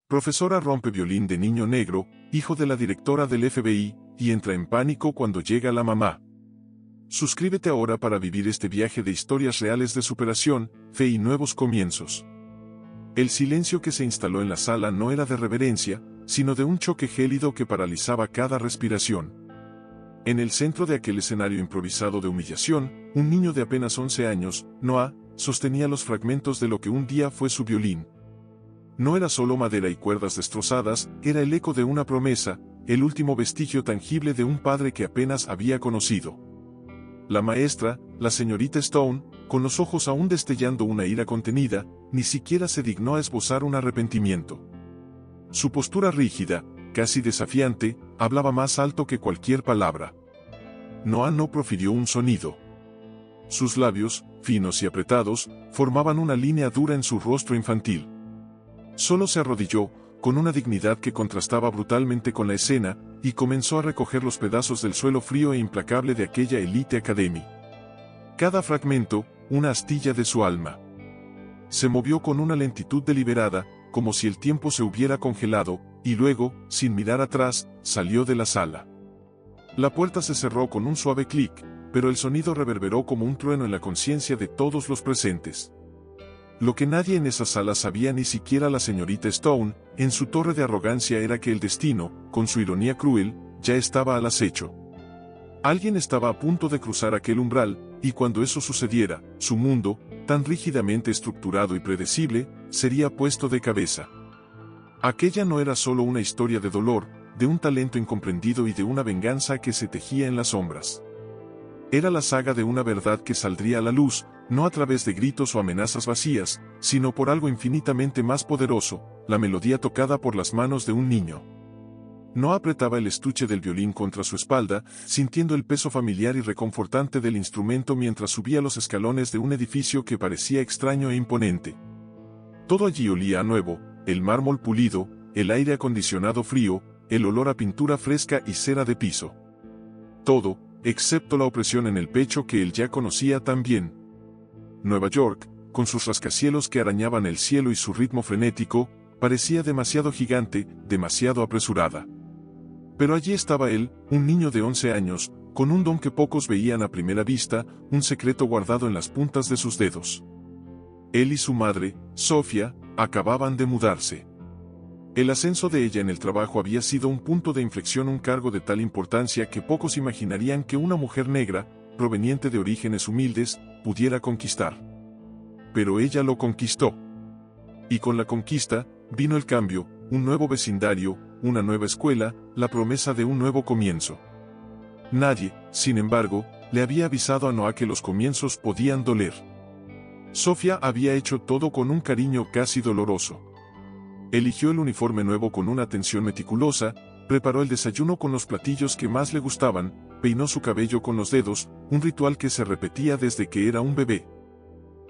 Profesora rompe violín de niño negro, hijo de la directora del FBI, y entra en pánico cuando llega la mamá. Suscríbete ahora para vivir este viaje de historias reales de superación, fe y nuevos comienzos. El silencio que se instaló en la sala no era de reverencia, sino de un choque gélido que paralizaba cada respiración. En el centro de aquel escenario improvisado de humillación, un niño de apenas 11 años, Noah, sostenía los fragmentos de lo que un día fue su violín. No era solo madera y cuerdas destrozadas, era el eco de una promesa, el último vestigio tangible de un padre que apenas había conocido. La maestra, la señorita Stone, con los ojos aún destellando una ira contenida, ni siquiera se dignó a esbozar un arrepentimiento. Su postura rígida, casi desafiante, hablaba más alto que cualquier palabra. Noah no profirió un sonido. Sus labios, finos y apretados, formaban una línea dura en su rostro infantil. Solo se arrodilló, con una dignidad que contrastaba brutalmente con la escena, y comenzó a recoger los pedazos del suelo frío e implacable de aquella Elite Academy. Cada fragmento, una astilla de su alma. Se movió con una lentitud deliberada, como si el tiempo se hubiera congelado, y luego, sin mirar atrás, salió de la sala. La puerta se cerró con un suave clic, pero el sonido reverberó como un trueno en la conciencia de todos los presentes. Lo que nadie en esa sala sabía, ni siquiera la señorita Stone, en su torre de arrogancia, era que el destino, con su ironía cruel, ya estaba al acecho. Alguien estaba a punto de cruzar aquel umbral, y cuando eso sucediera, su mundo, tan rígidamente estructurado y predecible, sería puesto de cabeza. Aquella no era solo una historia de dolor, de un talento incomprendido y de una venganza que se tejía en las sombras. Era la saga de una verdad que saldría a la luz, no a través de gritos o amenazas vacías, sino por algo infinitamente más poderoso, la melodía tocada por las manos de un niño. No apretaba el estuche del violín contra su espalda, sintiendo el peso familiar y reconfortante del instrumento mientras subía los escalones de un edificio que parecía extraño e imponente. Todo allí olía a nuevo, el mármol pulido, el aire acondicionado frío, el olor a pintura fresca y cera de piso. Todo, excepto la opresión en el pecho que él ya conocía tan bien. Nueva York, con sus rascacielos que arañaban el cielo y su ritmo frenético, parecía demasiado gigante, demasiado apresurada. Pero allí estaba él, un niño de 11 años, con un don que pocos veían a primera vista, un secreto guardado en las puntas de sus dedos. Él y su madre, Sofía, acababan de mudarse. El ascenso de ella en el trabajo había sido un punto de inflexión, un cargo de tal importancia que pocos imaginarían que una mujer negra, proveniente de orígenes humildes, pudiera conquistar. Pero ella lo conquistó. Y con la conquista, vino el cambio, un nuevo vecindario, una nueva escuela, la promesa de un nuevo comienzo. Nadie, sin embargo, le había avisado a Noah que los comienzos podían doler. Sofía había hecho todo con un cariño casi doloroso. Eligió el uniforme nuevo con una atención meticulosa, preparó el desayuno con los platillos que más le gustaban, peinó su cabello con los dedos, un ritual que se repetía desde que era un bebé.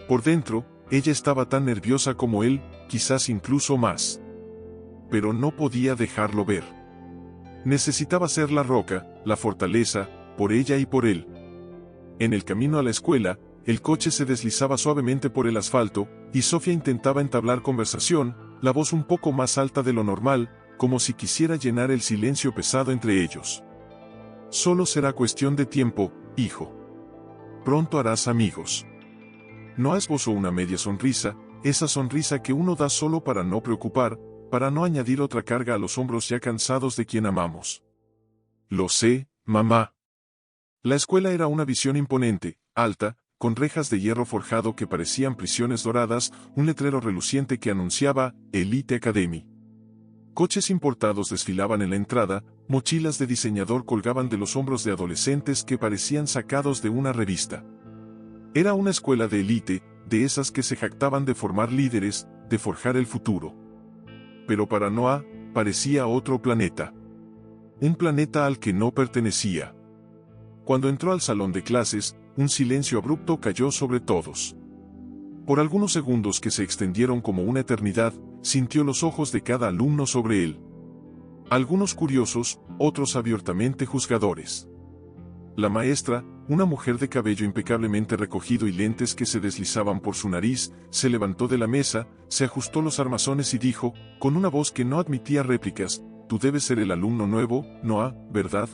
Por dentro, ella estaba tan nerviosa como él, quizás incluso más. Pero no podía dejarlo ver. Necesitaba ser la roca, la fortaleza, por ella y por él. En el camino a la escuela, el coche se deslizaba suavemente por el asfalto, y Sofía intentaba entablar conversación, la voz un poco más alta de lo normal, como si quisiera llenar el silencio pesado entre ellos. Solo será cuestión de tiempo, hijo. Pronto harás amigos. Noah esbozó una media sonrisa, esa sonrisa que uno da solo para no preocupar, para no añadir otra carga a los hombros ya cansados de quien amamos. Lo sé, mamá. La escuela era una visión imponente, alta, con rejas de hierro forjado que parecían prisiones doradas, un letrero reluciente que anunciaba Elite Academy. Coches importados desfilaban en la entrada, mochilas de diseñador colgaban de los hombros de adolescentes que parecían sacados de una revista. Era una escuela de élite, de esas que se jactaban de formar líderes, de forjar el futuro. Pero para Noah, parecía otro planeta. Un planeta al que no pertenecía. Cuando entró al salón de clases, un silencio abrupto cayó sobre todos. Por algunos segundos que se extendieron como una eternidad, sintió los ojos de cada alumno sobre él. Algunos curiosos, otros abiertamente juzgadores. La maestra, una mujer de cabello impecablemente recogido y lentes que se deslizaban por su nariz, se levantó de la mesa, se ajustó los armazones y dijo, con una voz que no admitía réplicas, «Tú debes ser el alumno nuevo, Noah, ¿verdad?»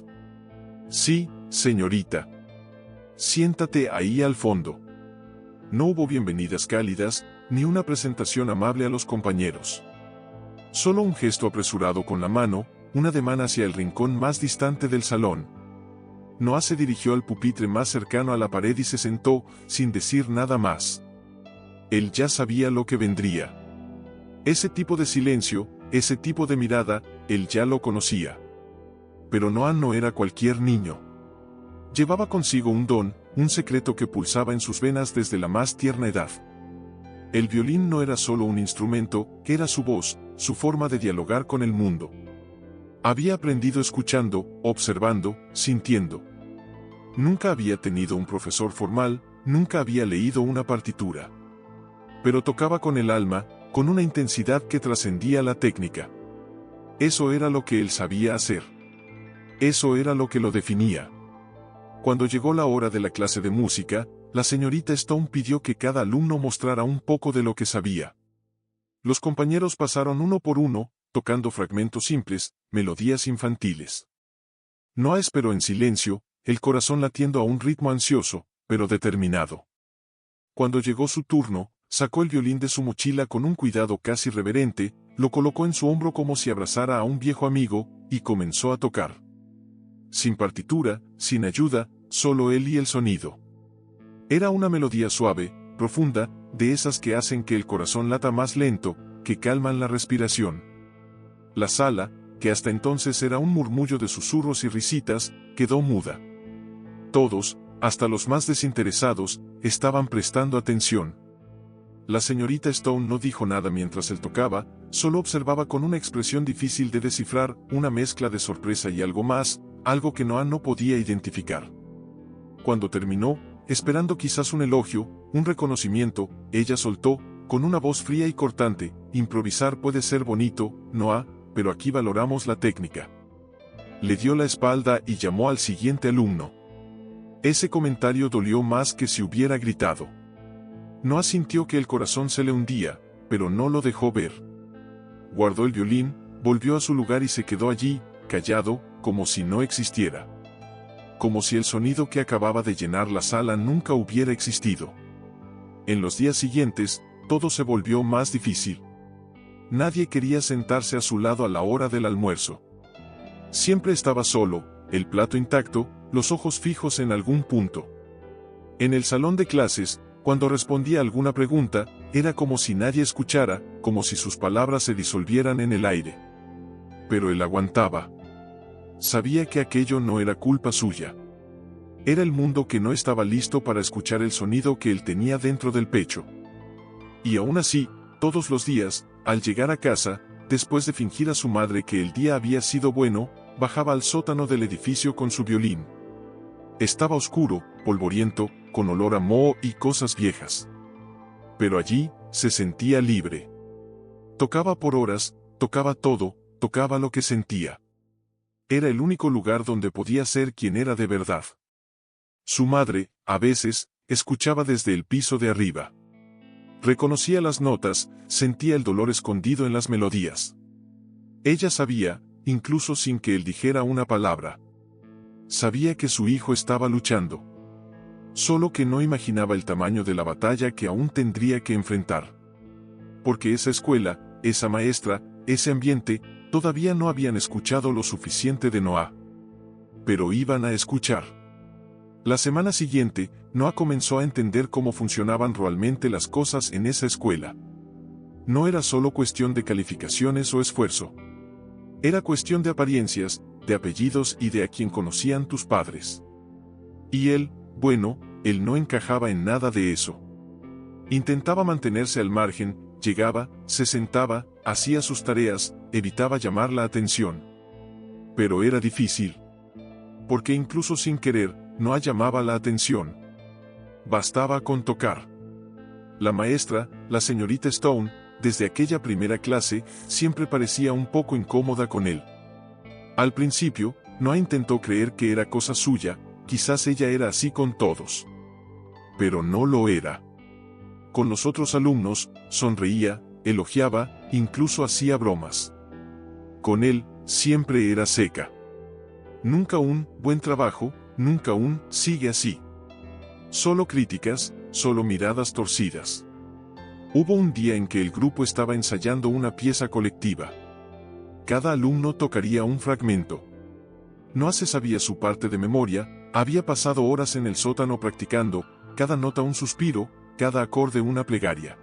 «Sí, señorita. Siéntate ahí al fondo». No hubo bienvenidas cálidas, ni una presentación amable a los compañeros. Solo un gesto apresurado con la mano, un ademán hacia el rincón más distante del salón. Noah se dirigió al pupitre más cercano a la pared y se sentó, sin decir nada más. Él ya sabía lo que vendría. Ese tipo de silencio, ese tipo de mirada, él ya lo conocía. Pero Noah no era cualquier niño. Llevaba consigo un don, un secreto que pulsaba en sus venas desde la más tierna edad. El violín no era solo un instrumento, era su voz, su forma de dialogar con el mundo. Había aprendido escuchando, observando, sintiendo. Nunca había tenido un profesor formal, nunca había leído una partitura. Pero tocaba con el alma, con una intensidad que trascendía la técnica. Eso era lo que él sabía hacer. Eso era lo que lo definía. Cuando llegó la hora de la clase de música, la señorita Stone pidió que cada alumno mostrara un poco de lo que sabía. Los compañeros pasaron uno por uno, tocando fragmentos simples, melodías infantiles. Noah esperó en silencio, el corazón latiendo a un ritmo ansioso, pero determinado. Cuando llegó su turno, sacó el violín de su mochila con un cuidado casi reverente, lo colocó en su hombro como si abrazara a un viejo amigo, y comenzó a tocar. Sin partitura, sin ayuda, solo él y el sonido. Era una melodía suave, profunda, de esas que hacen que el corazón lata más lento, que calman la respiración. La sala, que hasta entonces era un murmullo de susurros y risitas, quedó muda. Todos, hasta los más desinteresados, estaban prestando atención. La señorita Stone no dijo nada mientras él tocaba, solo observaba con una expresión difícil de descifrar, una mezcla de sorpresa y algo más, algo que Noah no podía identificar. Cuando terminó, esperando quizás un elogio, un reconocimiento, ella soltó, con una voz fría y cortante, «Improvisar puede ser bonito, Noah, pero aquí valoramos la técnica». Le dio la espalda y llamó al siguiente alumno. Ese comentario dolió más que si hubiera gritado. Noah sintió que el corazón se le hundía, pero no lo dejó ver. Guardó el violín, volvió a su lugar y se quedó allí, callado, como si no existiera. Como si el sonido que acababa de llenar la sala nunca hubiera existido. En los días siguientes, todo se volvió más difícil. Nadie quería sentarse a su lado a la hora del almuerzo. Siempre estaba solo, el plato intacto, los ojos fijos en algún punto. En el salón de clases, cuando respondía a alguna pregunta, era como si nadie escuchara, como si sus palabras se disolvieran en el aire. Pero él aguantaba. Sabía que aquello no era culpa suya. Era el mundo que no estaba listo para escuchar el sonido que él tenía dentro del pecho. Y aún así, todos los días, al llegar a casa, después de fingir a su madre que el día había sido bueno, bajaba al sótano del edificio con su violín. Estaba oscuro, polvoriento, con olor a moho y cosas viejas. Pero allí, se sentía libre. Tocaba por horas, tocaba todo, tocaba lo que sentía. Era el único lugar donde podía ser quien era de verdad. Su madre, a veces, escuchaba desde el piso de arriba. Reconocía las notas, sentía el dolor escondido en las melodías. Ella sabía, incluso sin que él dijera una palabra. Sabía que su hijo estaba luchando. Solo que no imaginaba el tamaño de la batalla que aún tendría que enfrentar. Porque esa escuela, esa maestra, ese ambiente, todavía no habían escuchado lo suficiente de Noah. Pero iban a escuchar. La semana siguiente, Noah comenzó a entender cómo funcionaban realmente las cosas en esa escuela. No era solo cuestión de calificaciones o esfuerzo. Era cuestión de apariencias, de apellidos y de a quién conocían tus padres. Y él, bueno, él no encajaba en nada de eso. Intentaba mantenerse al margen, llegaba, se sentaba, hacía sus tareas, evitaba llamar la atención. Pero era difícil. Porque incluso sin querer, no llamaba la atención. Bastaba con tocar. La maestra, la señorita Stone, desde aquella primera clase, siempre parecía un poco incómoda con él. Al principio, Noah intentó creer que era cosa suya, quizás ella era así con todos. Pero no lo era. Con los otros alumnos, sonreía, elogiaba, incluso hacía bromas. Con él, siempre era seca. Nunca un buen trabajo, nunca un sigue así. Solo críticas, solo miradas torcidas. Hubo un día en que el grupo estaba ensayando una pieza colectiva. Cada alumno tocaría un fragmento. Noah se sabía su parte de memoria, había pasado horas en el sótano practicando, cada nota un suspiro, cada acorde una plegaria.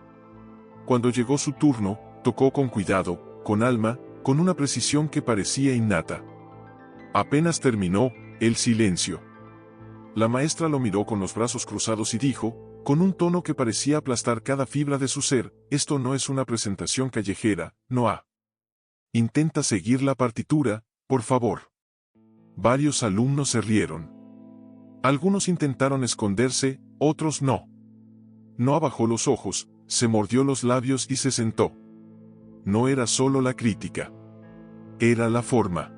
Cuando llegó su turno, tocó con cuidado, con alma, con una precisión que parecía innata. Apenas terminó, el silencio. La maestra lo miró con los brazos cruzados y dijo, con un tono que parecía aplastar cada fibra de su ser, esto no es una presentación callejera, Noah. Intenta seguir la partitura, por favor. Varios alumnos se rieron. Algunos intentaron esconderse, otros no. Noah bajó los ojos, se mordió los labios y se sentó. No era solo la crítica. Era la forma.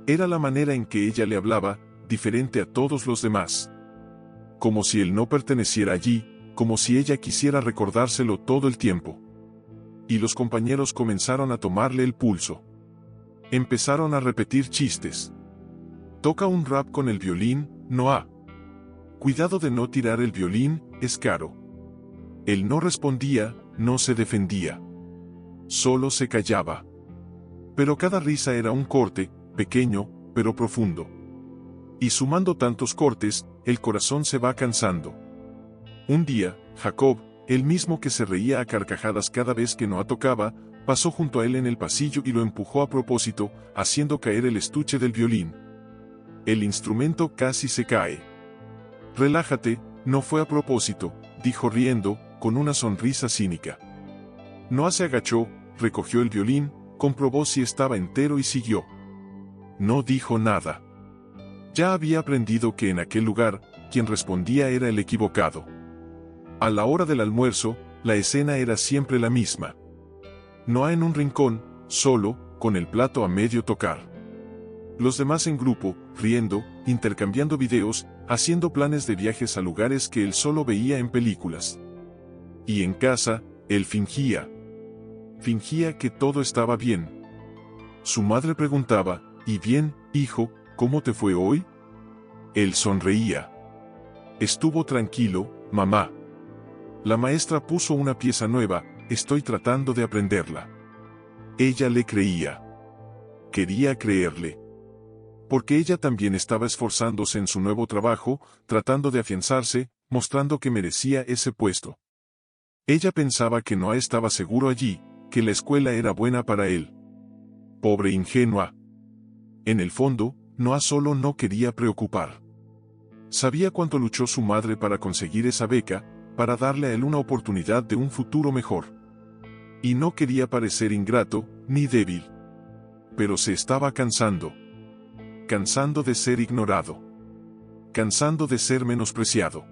Era la manera en que ella le hablaba, diferente a todos los demás. Como si él no perteneciera allí, como si ella quisiera recordárselo todo el tiempo. Y los compañeros comenzaron a tomarle el pulso. Empezaron a repetir chistes. Toca un rap con el violín, Noah. Cuidado de no tirar el violín, es caro. Él no respondía, no se defendía. Solo se callaba. Pero cada risa era un corte, pequeño, pero profundo. Y sumando tantos cortes, el corazón se va cansando. Un día, Jacob, el mismo que se reía a carcajadas cada vez que Noah tocaba, pasó junto a él en el pasillo y lo empujó a propósito, haciendo caer el estuche del violín. El instrumento casi se cae. Relájate, no fue a propósito, dijo riendo, con una sonrisa cínica. Noah se agachó, recogió el violín, comprobó si estaba entero y siguió. No dijo nada. Ya había aprendido que en aquel lugar, quien respondía era el equivocado. A la hora del almuerzo, la escena era siempre la misma. Noah en un rincón, solo, con el plato a medio tocar. Los demás en grupo, riendo, intercambiando videos, haciendo planes de viajes a lugares que él solo veía en películas. Y en casa, él fingía. Fingía que todo estaba bien. Su madre preguntaba, ¿y bien, hijo, cómo te fue hoy? Él sonreía. Estuvo tranquilo, mamá. La maestra puso una pieza nueva, estoy tratando de aprenderla. Ella le creía. Quería creerle. Porque ella también estaba esforzándose en su nuevo trabajo, tratando de afianzarse, mostrando que merecía ese puesto. Ella pensaba que Noah estaba seguro allí, que la escuela era buena para él. Pobre ingenua. En el fondo, Noah solo no quería preocupar. Sabía cuánto luchó su madre para conseguir esa beca, para darle a él una oportunidad de un futuro mejor. Y no quería parecer ingrato, ni débil. Pero se estaba cansando. Cansando de ser ignorado. Cansando de ser menospreciado.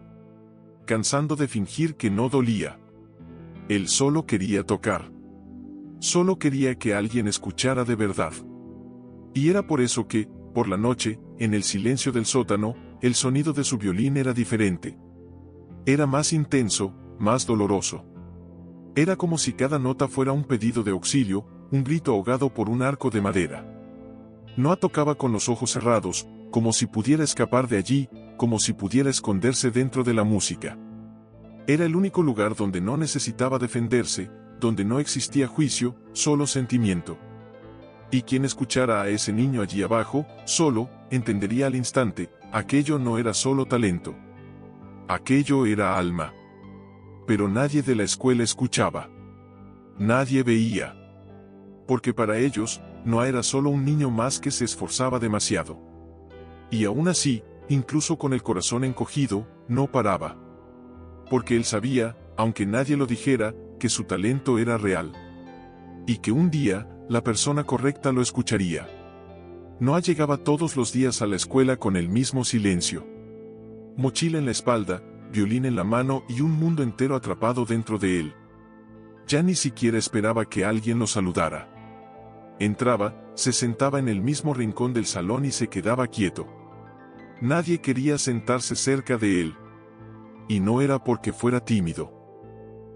Cansando de fingir que no dolía. Él solo quería tocar. Solo quería que alguien escuchara de verdad. Y era por eso que, por la noche, en el silencio del sótano, el sonido de su violín era diferente. Era más intenso, más doloroso. Era como si cada nota fuera un pedido de auxilio, un grito ahogado por un arco de madera. Noah tocaba con los ojos cerrados, como si pudiera escapar de allí, como si pudiera esconderse dentro de la música. Era el único lugar donde no necesitaba defenderse, donde no existía juicio, solo sentimiento. Y quien escuchara a ese niño allí abajo, solo, entendería al instante, aquello no era solo talento. Aquello era alma. Pero nadie de la escuela escuchaba. Nadie veía. Porque para ellos, Noah era solo un niño más que se esforzaba demasiado. Y aún así, incluso con el corazón encogido, no paraba. Porque él sabía, aunque nadie lo dijera, que su talento era real. Y que un día, la persona correcta lo escucharía. Noah llegaba todos los días a la escuela con el mismo silencio. Mochila en la espalda, violín en la mano y un mundo entero atrapado dentro de él. Ya ni siquiera esperaba que alguien lo saludara. Entraba, se sentaba en el mismo rincón del salón y se quedaba quieto. Nadie quería sentarse cerca de él. Y no era porque fuera tímido.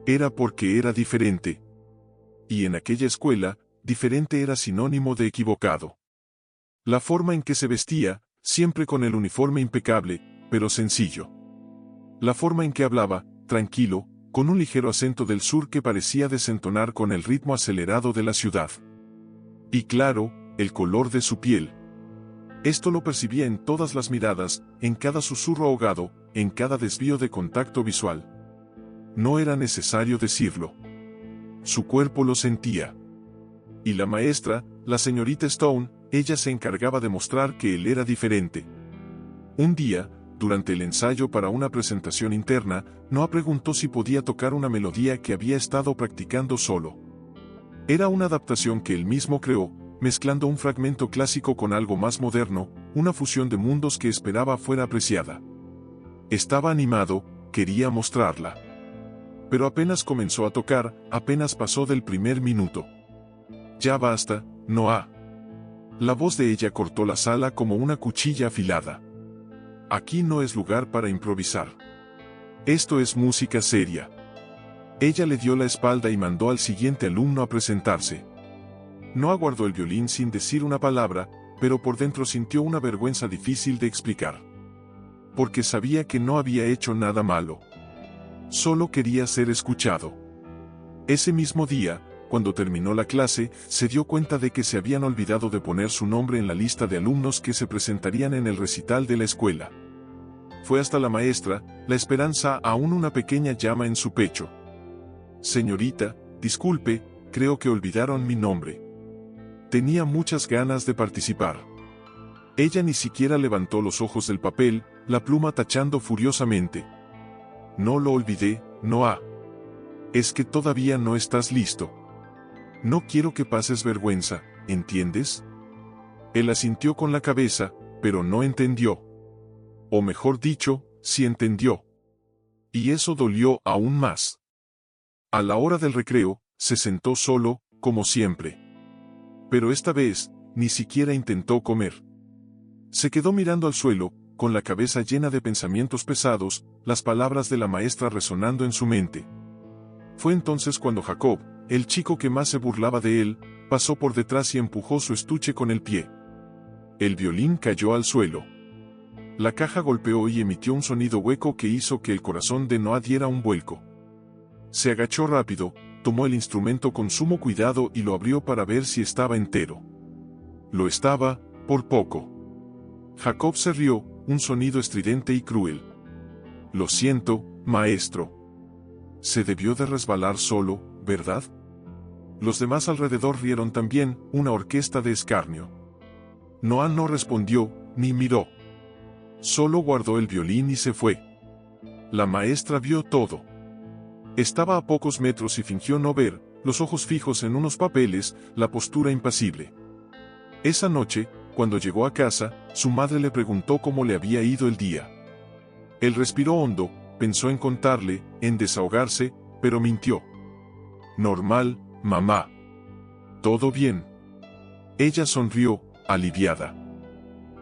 Era porque era diferente. Y en aquella escuela, diferente era sinónimo de equivocado. La forma en que se vestía, siempre con el uniforme impecable, pero sencillo. La forma en que hablaba, tranquilo, con un ligero acento del sur que parecía desentonar con el ritmo acelerado de la ciudad. Y claro, el color de su piel. Esto lo percibía en todas las miradas, en cada susurro ahogado, en cada desvío de contacto visual. No era necesario decirlo. Su cuerpo lo sentía. Y la maestra, la señorita Stone, ella se encargaba de mostrar que él era diferente. Un día, durante el ensayo para una presentación interna, Noah preguntó si podía tocar una melodía que había estado practicando solo. Era una adaptación que él mismo creó, mezclando un fragmento clásico con algo más moderno, una fusión de mundos que esperaba fuera apreciada. Estaba animado, quería mostrarla. Pero apenas comenzó a tocar, apenas pasó del primer minuto. Ya basta, Noah. La voz de ella cortó la sala como una cuchilla afilada. Aquí no es lugar para improvisar. Esto es música seria. Ella le dio la espalda y mandó al siguiente alumno a presentarse. Noah guardó el violín sin decir una palabra, pero por dentro sintió una vergüenza difícil de explicar. Porque sabía que no había hecho nada malo. Solo quería ser escuchado. Ese mismo día, cuando terminó la clase, se dio cuenta de que se habían olvidado de poner su nombre en la lista de alumnos que se presentarían en el recital de la escuela. Fue hasta la maestra, la esperanza aún una pequeña llama en su pecho. Señorita, disculpe, creo que olvidaron mi nombre. Tenía muchas ganas de participar. Ella ni siquiera levantó los ojos del papel, la pluma tachando furiosamente. No lo olvidé, Noah. Es que todavía no estás listo. No quiero que pases vergüenza, ¿entiendes? Él asintió con la cabeza, pero no entendió. O mejor dicho, sí entendió. Y eso dolió aún más. A la hora del recreo, se sentó solo, como siempre. Pero esta vez, ni siquiera intentó comer. Se quedó mirando al suelo, con la cabeza llena de pensamientos pesados, las palabras de la maestra resonando en su mente. Fue entonces cuando Jacob, el chico que más se burlaba de él, pasó por detrás y empujó su estuche con el pie. El violín cayó al suelo. La caja golpeó y emitió un sonido hueco que hizo que el corazón de Noah diera un vuelco. Se agachó rápido, tomó el instrumento con sumo cuidado y lo abrió para ver si estaba entero. Lo estaba, por poco. Jacob se rió, un sonido estridente y cruel. Lo siento, maestro. Se debió de resbalar solo, ¿verdad? Los demás alrededor rieron también, una orquesta de escarnio. Noah no respondió, ni miró. Solo guardó el violín y se fue. La maestra vio todo. Estaba a pocos metros y fingió no ver, los ojos fijos en unos papeles, la postura impasible. Esa noche, cuando llegó a casa, su madre le preguntó cómo le había ido el día. Él respiró hondo, pensó en contarle, en desahogarse, pero mintió. Normal, mamá. Todo bien. Ella sonrió, aliviada.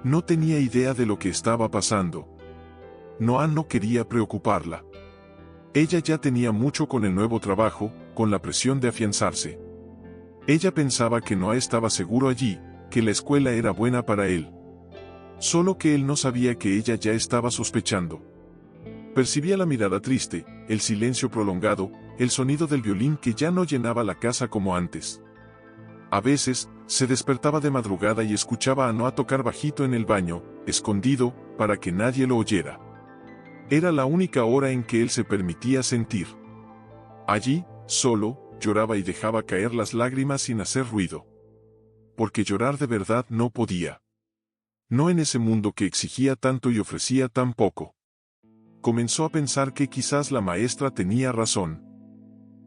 No tenía idea de lo que estaba pasando. Noah no quería preocuparla. Ella ya tenía mucho con el nuevo trabajo, con la presión de afianzarse. Ella pensaba que Noah estaba seguro allí, que la escuela era buena para él. Solo que él no sabía que ella ya estaba sospechando. Percibía la mirada triste, el silencio prolongado, el sonido del violín que ya no llenaba la casa como antes. A veces, se despertaba de madrugada y escuchaba a Noah tocar bajito en el baño, escondido, para que nadie lo oyera. Era la única hora en que él se permitía sentir. Allí, solo, lloraba y dejaba caer las lágrimas sin hacer ruido. Porque llorar de verdad no podía. No en ese mundo que exigía tanto y ofrecía tan poco. Comenzó a pensar que quizás la maestra tenía razón.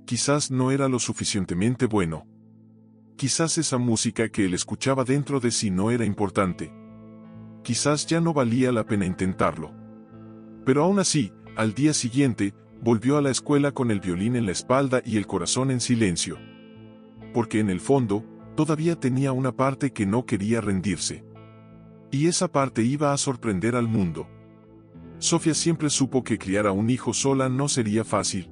Quizás no era lo suficientemente bueno. Quizás esa música que él escuchaba dentro de sí no era importante. Quizás ya no valía la pena intentarlo. Pero aún así, al día siguiente, volvió a la escuela con el violín en la espalda y el corazón en silencio. Porque en el fondo, todavía tenía una parte que no quería rendirse. Y esa parte iba a sorprender al mundo. Sofía siempre supo que criar a un hijo sola no sería fácil.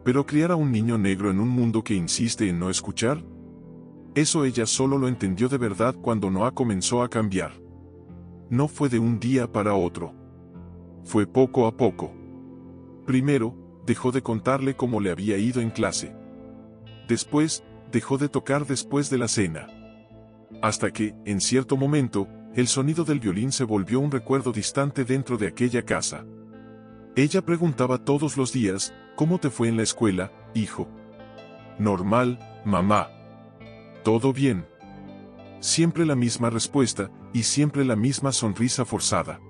Pero criar a un niño negro en un mundo que insiste en no escuchar, eso ella solo lo entendió de verdad cuando Noah comenzó a cambiar. No fue de un día para otro. Fue poco a poco. Primero, dejó de contarle cómo le había ido en clase. Después, dejó de tocar después de la cena. Hasta que, en cierto momento, el sonido del violín se volvió un recuerdo distante dentro de aquella casa. Ella preguntaba todos los días, ¿cómo te fue en la escuela, hijo? Normal, mamá. ¿Todo bien? Siempre la misma respuesta, y siempre la misma sonrisa forzada.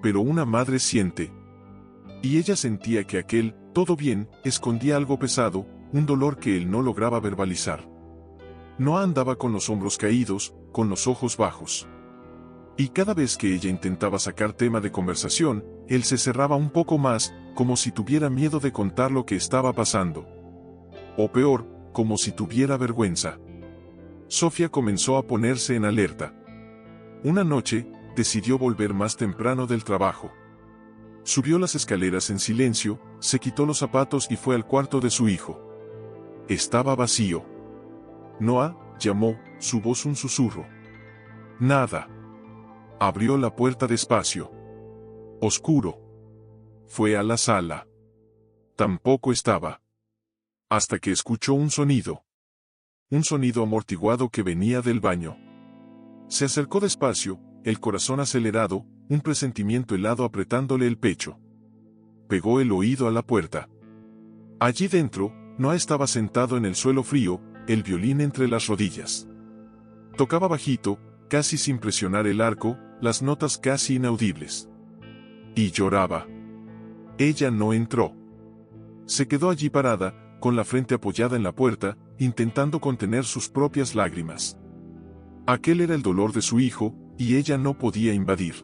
Pero una madre siente. Y ella sentía que aquel, todo bien, escondía algo pesado, un dolor que él no lograba verbalizar. No andaba con los hombros caídos, con los ojos bajos. Y cada vez que ella intentaba sacar tema de conversación, él se cerraba un poco más, como si tuviera miedo de contar lo que estaba pasando. O peor, como si tuviera vergüenza. Sofía comenzó a ponerse en alerta. Una noche, decidió volver más temprano del trabajo. Subió las escaleras en silencio, se quitó los zapatos y fue al cuarto de su hijo. Estaba vacío. Noah, llamó, su voz un susurro. Nada. Abrió la puerta despacio. Oscuro. Fue a la sala. Tampoco estaba. Hasta que escuchó un sonido. Un sonido amortiguado que venía del baño. Se acercó despacio, el corazón acelerado, un presentimiento helado apretándole el pecho. Pegó el oído a la puerta. Allí dentro, Noah estaba sentado en el suelo frío, el violín entre las rodillas. Tocaba bajito, casi sin presionar el arco, las notas casi inaudibles. Y lloraba. Ella no entró. Se quedó allí parada, con la frente apoyada en la puerta, intentando contener sus propias lágrimas. Aquel era el dolor de su hijo, y ella no podía invadir.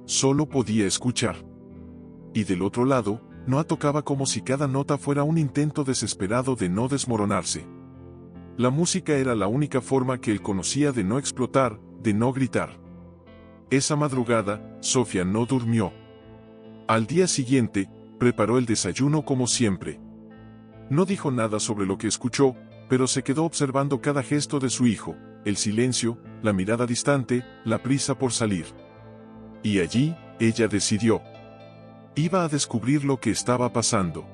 Solo podía escuchar. Y del otro lado, Noah tocaba como si cada nota fuera un intento desesperado de no desmoronarse. La música era la única forma que él conocía de no explotar, de no gritar. Esa madrugada, Sofía no durmió. Al día siguiente, preparó el desayuno como siempre. No dijo nada sobre lo que escuchó, pero se quedó observando cada gesto de su hijo, el silencio, la mirada distante, la prisa por salir. Y allí, ella decidió. Iba a descubrir lo que estaba pasando.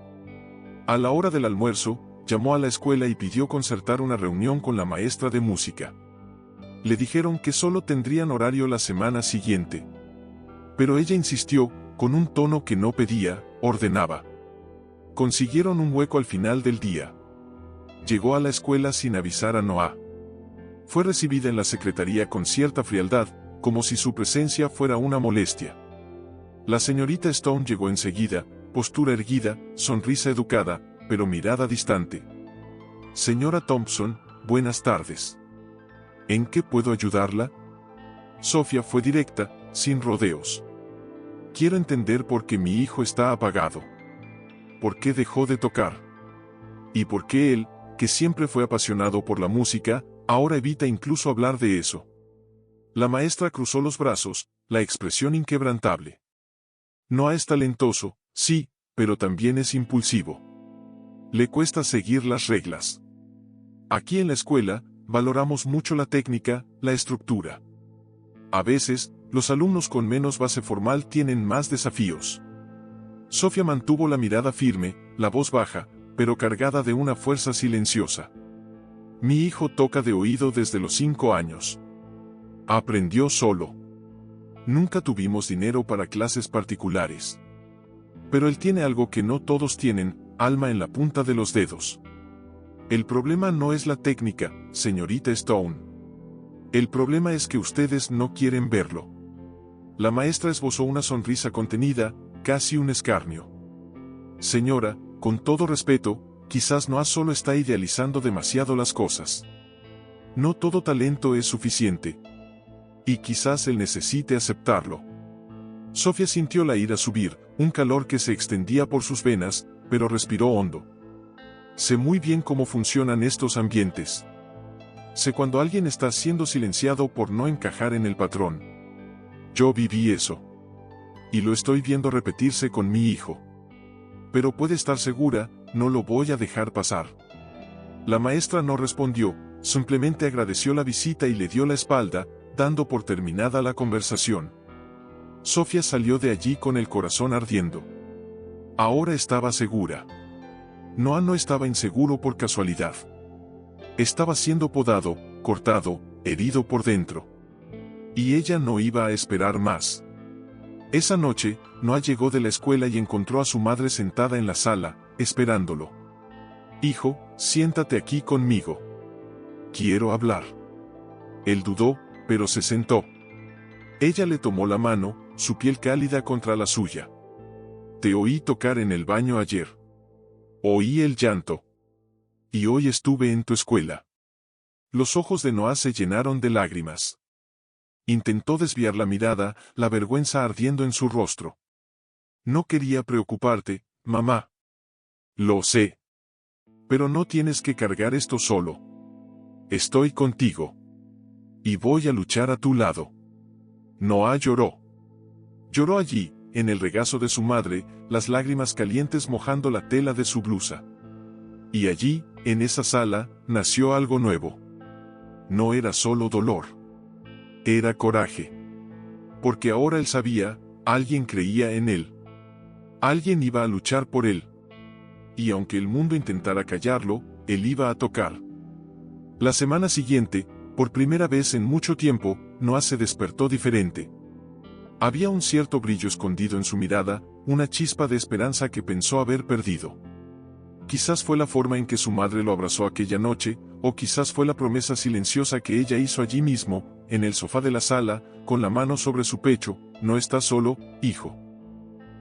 A la hora del almuerzo, llamó a la escuela y pidió concertar una reunión con la maestra de música. Le dijeron que solo tendrían horario la semana siguiente. Pero ella insistió, con un tono que no pedía, ordenaba. Consiguieron un hueco al final del día. Llegó a la escuela sin avisar a Noah. Fue recibida en la secretaría con cierta frialdad, como si su presencia fuera una molestia. La señorita Stone llegó enseguida, postura erguida, sonrisa educada, pero mirada distante. Señora Thompson, buenas tardes. ¿En qué puedo ayudarla? Sofía fue directa, sin rodeos. Quiero entender por qué mi hijo está apagado. ¿Por qué dejó de tocar? ¿Y por qué él, que siempre fue apasionado por la música, ahora evita incluso hablar de eso? La maestra cruzó los brazos, la expresión inquebrantable. Noah es talentoso, sí, pero también es impulsivo. Le cuesta seguir las reglas. Aquí en la escuela, valoramos mucho la técnica, la estructura. A veces, los alumnos con menos base formal tienen más desafíos. Sofía mantuvo la mirada firme, la voz baja, pero cargada de una fuerza silenciosa. Mi hijo toca de oído desde los 5 años. Aprendió solo. Nunca tuvimos dinero para clases particulares. Pero él tiene algo que no todos tienen, alma en la punta de los dedos. El problema no es la técnica, señorita Stone. El problema es que ustedes no quieren verlo. La maestra esbozó una sonrisa contenida, casi un escarnio. Señora, con todo respeto, quizás Noah solo está idealizando demasiado las cosas. No todo talento es suficiente. Y quizás él necesite aceptarlo. Sofía sintió la ira subir, un calor que se extendía por sus venas, pero respiró hondo. Sé muy bien cómo funcionan estos ambientes. Sé cuando alguien está siendo silenciado por no encajar en el patrón. Yo viví eso. Y lo estoy viendo repetirse con mi hijo. Pero puede estar segura, no lo voy a dejar pasar. La maestra no respondió, simplemente agradeció la visita y le dio la espalda, dando por terminada la conversación. Sofía salió de allí con el corazón ardiendo. Ahora estaba segura. Noah no estaba inseguro por casualidad. Estaba siendo podado, cortado, herido por dentro. Y ella no iba a esperar más. Esa noche, Noah llegó de la escuela y encontró a su madre sentada en la sala, esperándolo. Hijo, siéntate aquí conmigo. Quiero hablar. Él dudó, pero se sentó. Ella le tomó la mano, su piel cálida contra la suya. Te oí tocar en el baño ayer. Oí el llanto. Y hoy estuve en tu escuela. Los ojos de Noah se llenaron de lágrimas. Intentó desviar la mirada, la vergüenza ardiendo en su rostro. No quería preocuparte, mamá. Lo sé. Pero no tienes que cargar esto solo. Estoy contigo. Y voy a luchar a tu lado. Noah lloró. Lloró allí, en el regazo de su madre, las lágrimas calientes mojando la tela de su blusa. Y allí, en esa sala, nació algo nuevo. No era solo dolor. Era coraje. Porque ahora él sabía, alguien creía en él. Alguien iba a luchar por él. Y aunque el mundo intentara callarlo, él iba a tocar. La semana siguiente, por primera vez en mucho tiempo, Noah se despertó diferente. Había un cierto brillo escondido en su mirada, una chispa de esperanza que pensó haber perdido. Quizás fue la forma en que su madre lo abrazó aquella noche, o quizás fue la promesa silenciosa que ella hizo allí mismo, en el sofá de la sala, con la mano sobre su pecho. No estás solo, hijo.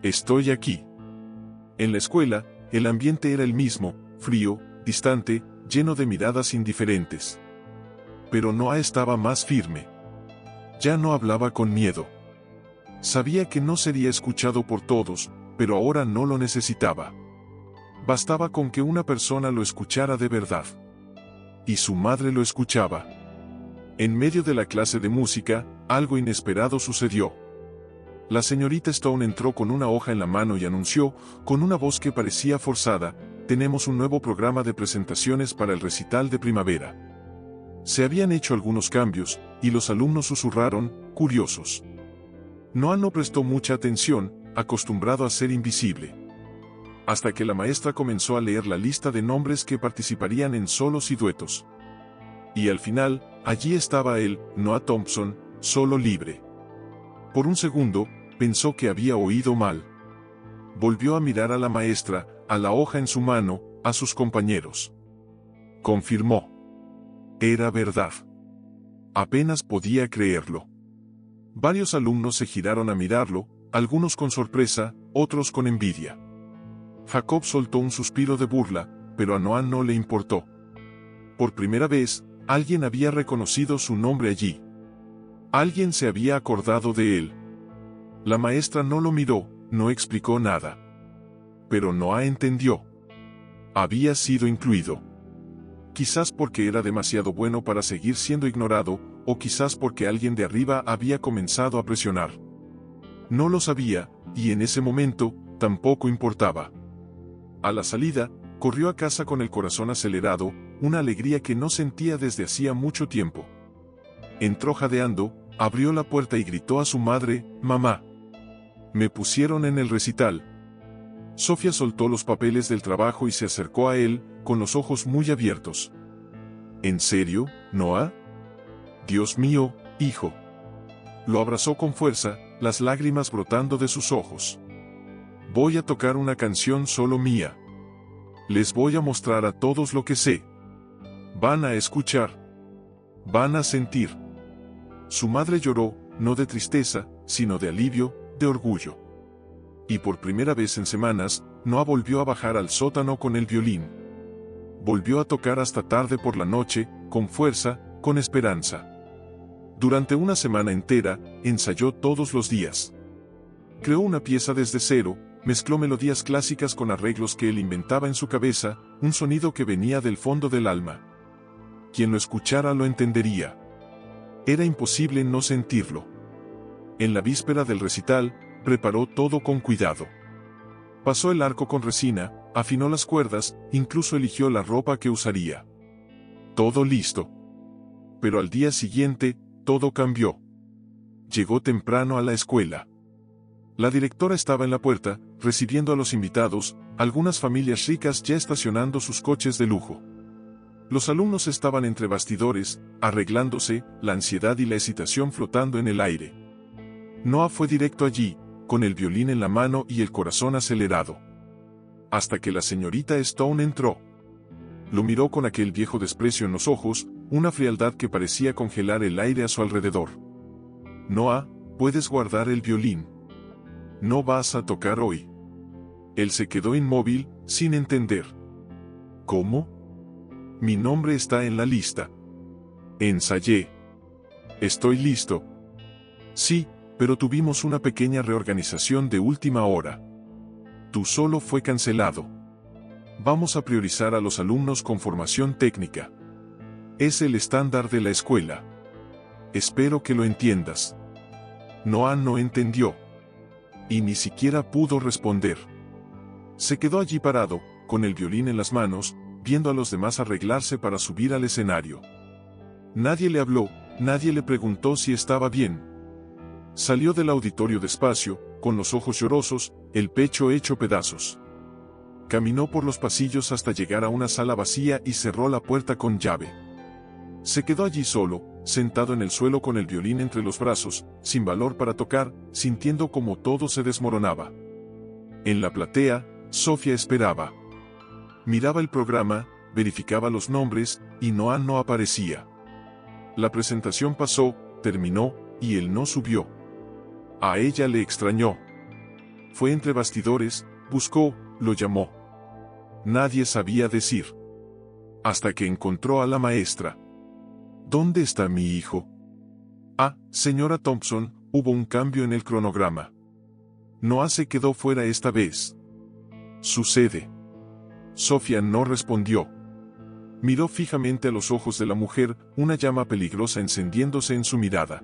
Estoy aquí. En la escuela, el ambiente era el mismo, frío, distante, lleno de miradas indiferentes. Pero Noah estaba más firme. Ya no hablaba con miedo. Sabía que no sería escuchado por todos, pero ahora no lo necesitaba. Bastaba con que una persona lo escuchara de verdad. Y su madre lo escuchaba. En medio de la clase de música, algo inesperado sucedió. La señorita Stone entró con una hoja en la mano y anunció, con una voz que parecía forzada, tenemos un nuevo programa de presentaciones para el recital de primavera. Se habían hecho algunos cambios, y los alumnos susurraron, curiosos. Noah no prestó mucha atención, acostumbrado a ser invisible. Hasta que la maestra comenzó a leer la lista de nombres que participarían en solos y duetos. Y al final, allí estaba él, Noah Thompson, solo libre. Por un segundo, pensó que había oído mal. Volvió a mirar a la maestra, a la hoja en su mano, a sus compañeros. Confirmó. Era verdad. Apenas podía creerlo. Varios alumnos se giraron a mirarlo, algunos con sorpresa, otros con envidia. Jacob soltó un suspiro de burla, pero a Noah no le importó. Por primera vez, alguien había reconocido su nombre allí. Alguien se había acordado de él. La maestra no lo miró, no explicó nada. Pero Noah entendió. Había sido incluido. Quizás porque era demasiado bueno para seguir siendo ignorado, o quizás porque alguien de arriba había comenzado a presionar. No lo sabía, y en ese momento, tampoco importaba. A la salida, corrió a casa con el corazón acelerado, una alegría que no sentía desde hacía mucho tiempo. Entró jadeando, abrió la puerta y gritó a su madre, «Mamá. Me pusieron en el recital». Sofía soltó los papeles del trabajo y se acercó a él, con los ojos muy abiertos. ¿En serio, Noah? Dios mío, hijo. Lo abrazó con fuerza, las lágrimas brotando de sus ojos. Voy a tocar una canción solo mía. Les voy a mostrar a todos lo que sé. Van a escuchar. Van a sentir. Su madre lloró, no de tristeza, sino de alivio, de orgullo. Y por primera vez en semanas, Noah volvió a bajar al sótano con el violín. Volvió a tocar hasta tarde por la noche, con fuerza, con esperanza. Durante una semana entera, ensayó todos los días. Creó una pieza desde cero, mezcló melodías clásicas con arreglos que él inventaba en su cabeza, un sonido que venía del fondo del alma. quien lo escuchara lo entendería. Era imposible no sentirlo. En la víspera del recital, preparó todo con cuidado. Pasó el arco con resina, afinó las cuerdas, incluso eligió la ropa que usaría. Todo listo. Pero al día siguiente, todo cambió. Llegó temprano a la escuela. La directora estaba en la puerta, recibiendo a los invitados, algunas familias ricas ya estacionando sus coches de lujo. Los alumnos estaban entre bastidores, arreglándose, la ansiedad y la excitación flotando en el aire. Noah fue directo allí, con el violín en la mano y el corazón acelerado. Hasta que la señorita Stone entró. Lo miró con aquel viejo desprecio en los ojos, una frialdad que parecía congelar el aire a su alrededor. Noah, puedes guardar el violín. No vas a tocar hoy. Él se quedó inmóvil, sin entender. ¿Cómo? Mi nombre está en la lista. Ensayé. Estoy listo. Sí, pero tuvimos una pequeña reorganización de última hora. Tu solo fue cancelado. Vamos a priorizar a los alumnos con formación técnica. Es el estándar de la escuela. Espero que lo entiendas. Noah no entendió. Y ni siquiera pudo responder. Se quedó allí parado, con el violín en las manos, viendo a los demás arreglarse para subir al escenario. Nadie le habló, nadie le preguntó si estaba bien. Salió del auditorio despacio, con los ojos llorosos, el pecho hecho pedazos. Caminó por los pasillos hasta llegar a una sala vacía y cerró la puerta con llave. Se quedó allí solo, sentado en el suelo con el violín entre los brazos, sin valor para tocar, sintiendo como todo se desmoronaba. En la platea, Sofía esperaba. Miraba el programa, verificaba los nombres, y Noah no aparecía. La presentación pasó, terminó, y él no subió. A ella le extrañó. Fue entre bastidores, buscó, lo llamó. Nadie sabía decir. Hasta que encontró a la maestra. ¿Dónde está mi hijo? Ah, señora Thompson, hubo un cambio en el cronograma. Noah se quedó fuera esta vez. Sucede. Sofía no respondió. Miró fijamente a los ojos de la mujer, una llama peligrosa encendiéndose en su mirada.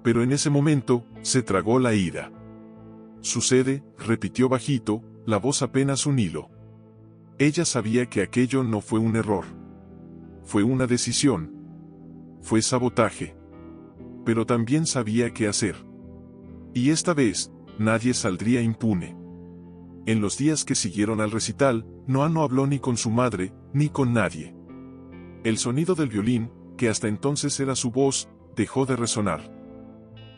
Pero en ese momento, se tragó la ira. Sucede, repitió bajito, la voz apenas un hilo. Ella sabía que aquello no fue un error. Fue una decisión. Fue sabotaje. Pero también sabía qué hacer. Y esta vez, nadie saldría impune. En los días que siguieron al recital, Noah no habló ni con su madre, ni con nadie. El sonido del violín, que hasta entonces era su voz, dejó de resonar.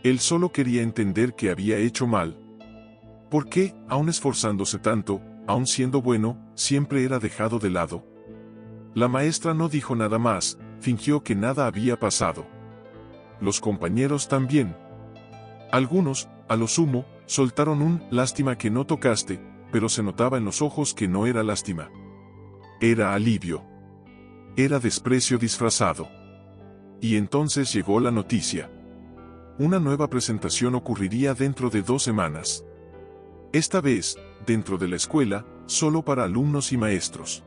Él solo quería entender que había hecho mal. ¿Por qué, aun esforzándose tanto, aun siendo bueno, siempre era dejado de lado? La maestra no dijo nada más, fingió que nada había pasado. Los compañeros también. Algunos, a lo sumo, soltaron un "lástima que no tocaste", pero se notaba en los ojos que no era lástima. Era alivio. Era desprecio disfrazado. Y entonces llegó la noticia. Una nueva presentación ocurriría dentro de 2 semanas. Esta vez, dentro de la escuela, solo para alumnos y maestros.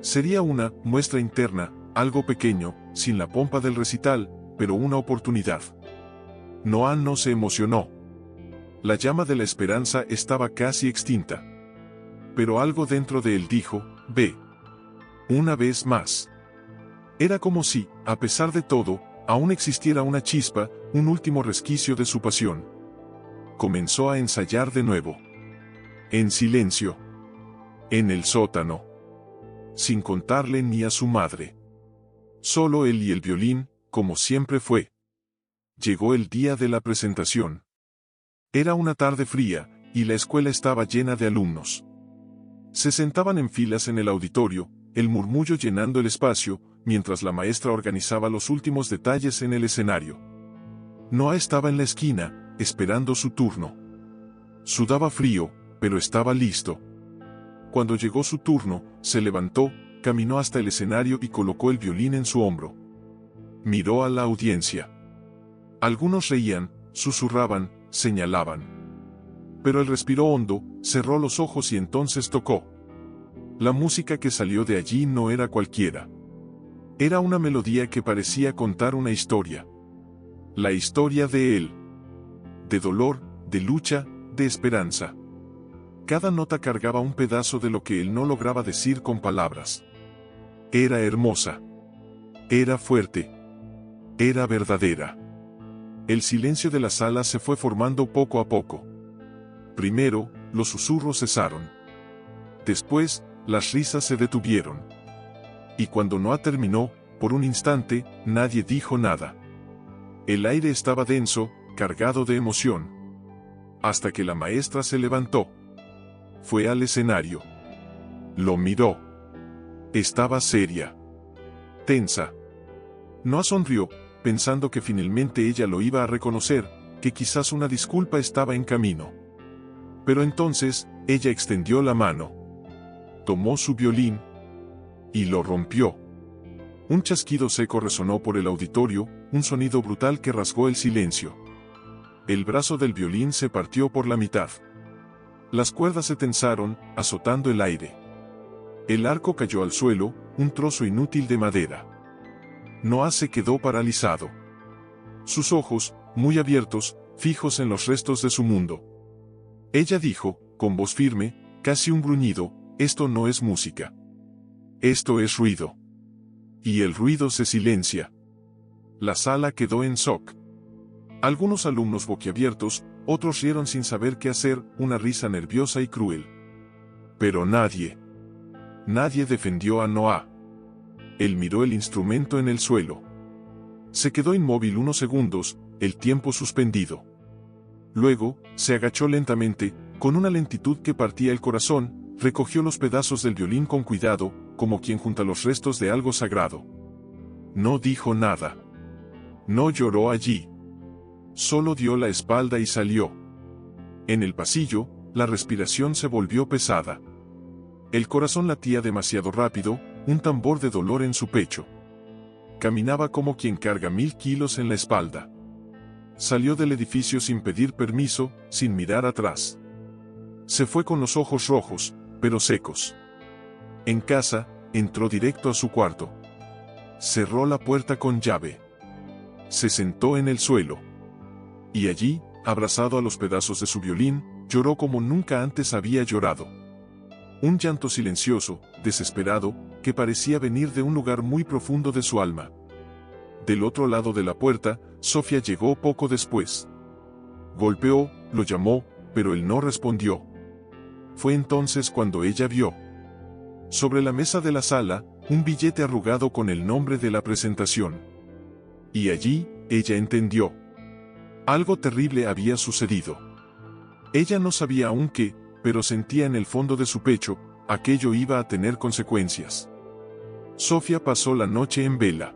Sería una muestra interna, algo pequeño, sin la pompa del recital, pero una oportunidad. Noah no se emocionó. La llama de la esperanza estaba casi extinta. Pero algo dentro de él dijo, ve. Una vez más. Era como si, a pesar de todo, aún existiera una chispa, un último resquicio de su pasión. Comenzó a ensayar de nuevo. En silencio. En el sótano. Sin contarle ni a su madre. Solo él y el violín, como siempre fue. Llegó el día de la presentación. Era una tarde fría, y la escuela estaba llena de alumnos. Se sentaban en filas en el auditorio, el murmullo llenando el espacio, mientras la maestra organizaba los últimos detalles en el escenario. Noah estaba en la esquina, esperando su turno. Sudaba frío, pero estaba listo. Cuando llegó su turno, se levantó, caminó hasta el escenario y colocó el violín en su hombro. Miró a la audiencia. Algunos reían, susurraban, señalaban. Pero él respiró hondo, cerró los ojos y entonces tocó. La música que salió de allí no era cualquiera. Era una melodía que parecía contar una historia. La historia de él. De dolor, de lucha, de esperanza. Cada nota cargaba un pedazo de lo que él no lograba decir con palabras. Era hermosa. Era fuerte. Era verdadera. El silencio de la sala se fue formando poco a poco. Primero, los susurros cesaron. Después, las risas se detuvieron. Y cuando Noah terminó, por un instante, nadie dijo nada. El aire estaba denso, cargado de emoción. Hasta que la maestra se levantó. Fue al escenario. Lo miró. Estaba seria. Tensa. Noah sonrió, pensando que finalmente ella lo iba a reconocer, que quizás una disculpa estaba en camino. Pero entonces, ella extendió la mano. Tomó su violín. Y lo rompió. Un chasquido seco resonó por el auditorio, un sonido brutal que rasgó el silencio. El brazo del violín se partió por la mitad. Las cuerdas se tensaron, azotando el aire. El arco cayó al suelo, un trozo inútil de madera. Noah se quedó paralizado. Sus ojos, muy abiertos, fijos en los restos de su mundo. Ella dijo, con voz firme, casi un gruñido, esto no es música. Esto es ruido. Y el ruido se silencia. La sala quedó en shock. Algunos alumnos boquiabiertos, otros rieron sin saber qué hacer, una risa nerviosa y cruel. Pero nadie defendió a Noah. Él miró el instrumento en el suelo. Se quedó inmóvil unos segundos, el tiempo suspendido. Luego, se agachó lentamente, con una lentitud que partía el corazón, recogió los pedazos del violín con cuidado, como quien junta los restos de algo sagrado. No dijo nada. No lloró allí. Solo dio la espalda y salió. En el pasillo, la respiración se volvió pesada. El corazón latía demasiado rápido, un tambor de dolor en su pecho. Caminaba como quien carga 1000 kilos en la espalda. Salió del edificio sin pedir permiso, sin mirar atrás. Se fue con los ojos rojos, pero secos. En casa, entró directo a su cuarto. Cerró la puerta con llave. Se sentó en el suelo. Y allí, abrazado a los pedazos de su violín, lloró como nunca antes había llorado. Un llanto silencioso, desesperado, que parecía venir de un lugar muy profundo de su alma. Del otro lado de la puerta, Sofía llegó poco después. Golpeó, lo llamó, pero él no respondió. Fue entonces cuando ella vio, sobre la mesa de la sala, un billete arrugado con el nombre de la presentación. Y allí, ella entendió. Algo terrible había sucedido. Ella no sabía aún qué, pero sentía en el fondo de su pecho, aquello iba a tener consecuencias. Sofía pasó la noche en vela.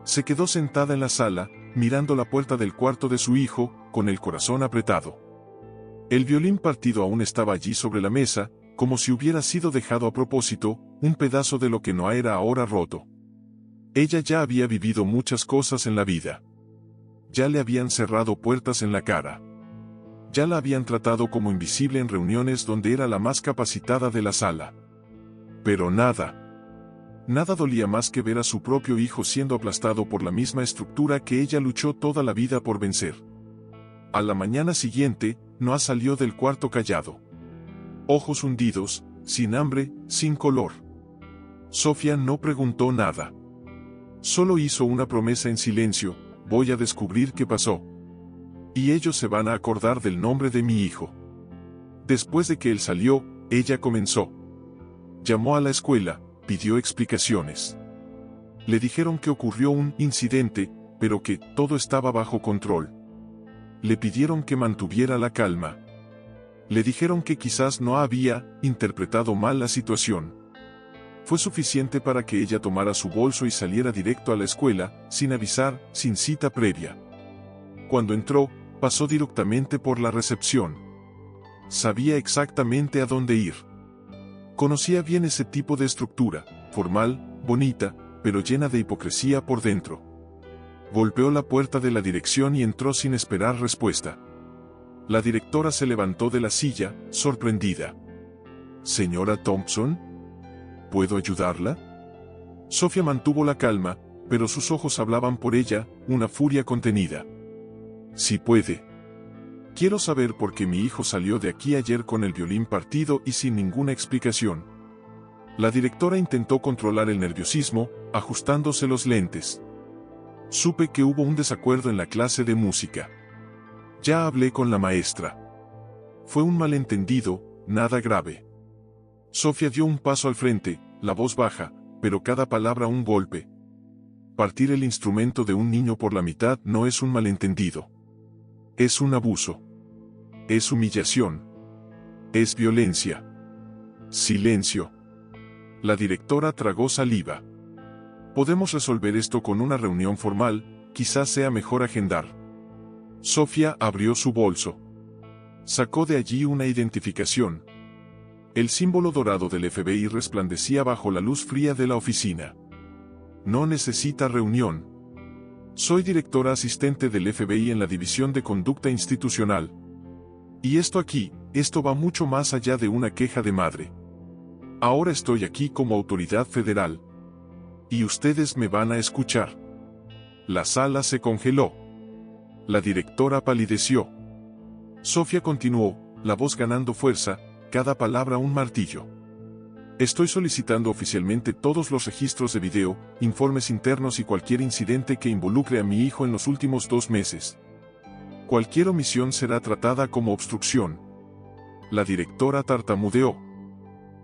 Se quedó sentada en la sala, mirando la puerta del cuarto de su hijo, con el corazón apretado. El violín partido aún estaba allí sobre la mesa, como si hubiera sido dejado a propósito, un pedazo de lo que no era ahora roto. Ella ya había vivido muchas cosas en la vida. Ya le habían cerrado puertas en la cara. Ya la habían tratado como invisible en reuniones donde era la más capacitada de la sala. Pero nada dolía más que ver a su propio hijo siendo aplastado por la misma estructura que ella luchó toda la vida por vencer. A la mañana siguiente, Noah salió del cuarto callado. Ojos hundidos, sin hambre, sin color. Sofía no preguntó nada. Solo hizo una promesa en silencio: voy a descubrir qué pasó. Y ellos se van a acordar del nombre de mi hijo. Después de que él salió, ella comenzó. Llamó a la escuela, pidió explicaciones. Le dijeron que ocurrió un incidente, pero que todo estaba bajo control. Le pidieron que mantuviera la calma. Le dijeron que quizás no había interpretado mal la situación. Fue suficiente para que ella tomara su bolso y saliera directo a la escuela, sin avisar, sin cita previa. Cuando entró, pasó directamente por la recepción. Sabía exactamente a dónde ir. Conocía bien ese tipo de estructura, formal, bonita, pero llena de hipocresía por dentro. Golpeó la puerta de la dirección y entró sin esperar respuesta. La directora se levantó de la silla, sorprendida. «Señora Thompson, ¿puedo ayudarla?». Sofía mantuvo la calma, pero sus ojos hablaban por ella, una furia contenida. Si puede. Quiero saber por qué mi hijo salió de aquí ayer con el violín partido y sin ninguna explicación. La directora intentó controlar el nerviosismo, ajustándose los lentes. Supe que hubo un desacuerdo en la clase de música. Ya hablé con la maestra. Fue un malentendido, nada grave. Sofía dio un paso al frente, la voz baja, pero cada palabra un golpe. Partir el instrumento de un niño por la mitad no es un malentendido. Es un abuso. Es humillación. Es violencia. Silencio. La directora tragó saliva. Podemos resolver esto con una reunión formal, quizás sea mejor agendar. Sofía abrió su bolso. Sacó de allí una identificación. El símbolo dorado del FBI resplandecía bajo la luz fría de la oficina. No necesita reunión. Soy directora asistente del FBI en la División de Conducta Institucional. Y esto va mucho más allá de una queja de madre. Ahora estoy aquí como autoridad federal. Y ustedes me van a escuchar. La sala se congeló. La directora palideció. Sofía continuó, la voz ganando fuerza, cada palabra un martillo. Estoy solicitando oficialmente todos los registros de video, informes internos y cualquier incidente que involucre a mi hijo en los últimos 2 meses. Cualquier omisión será tratada como obstrucción. La directora tartamudeó.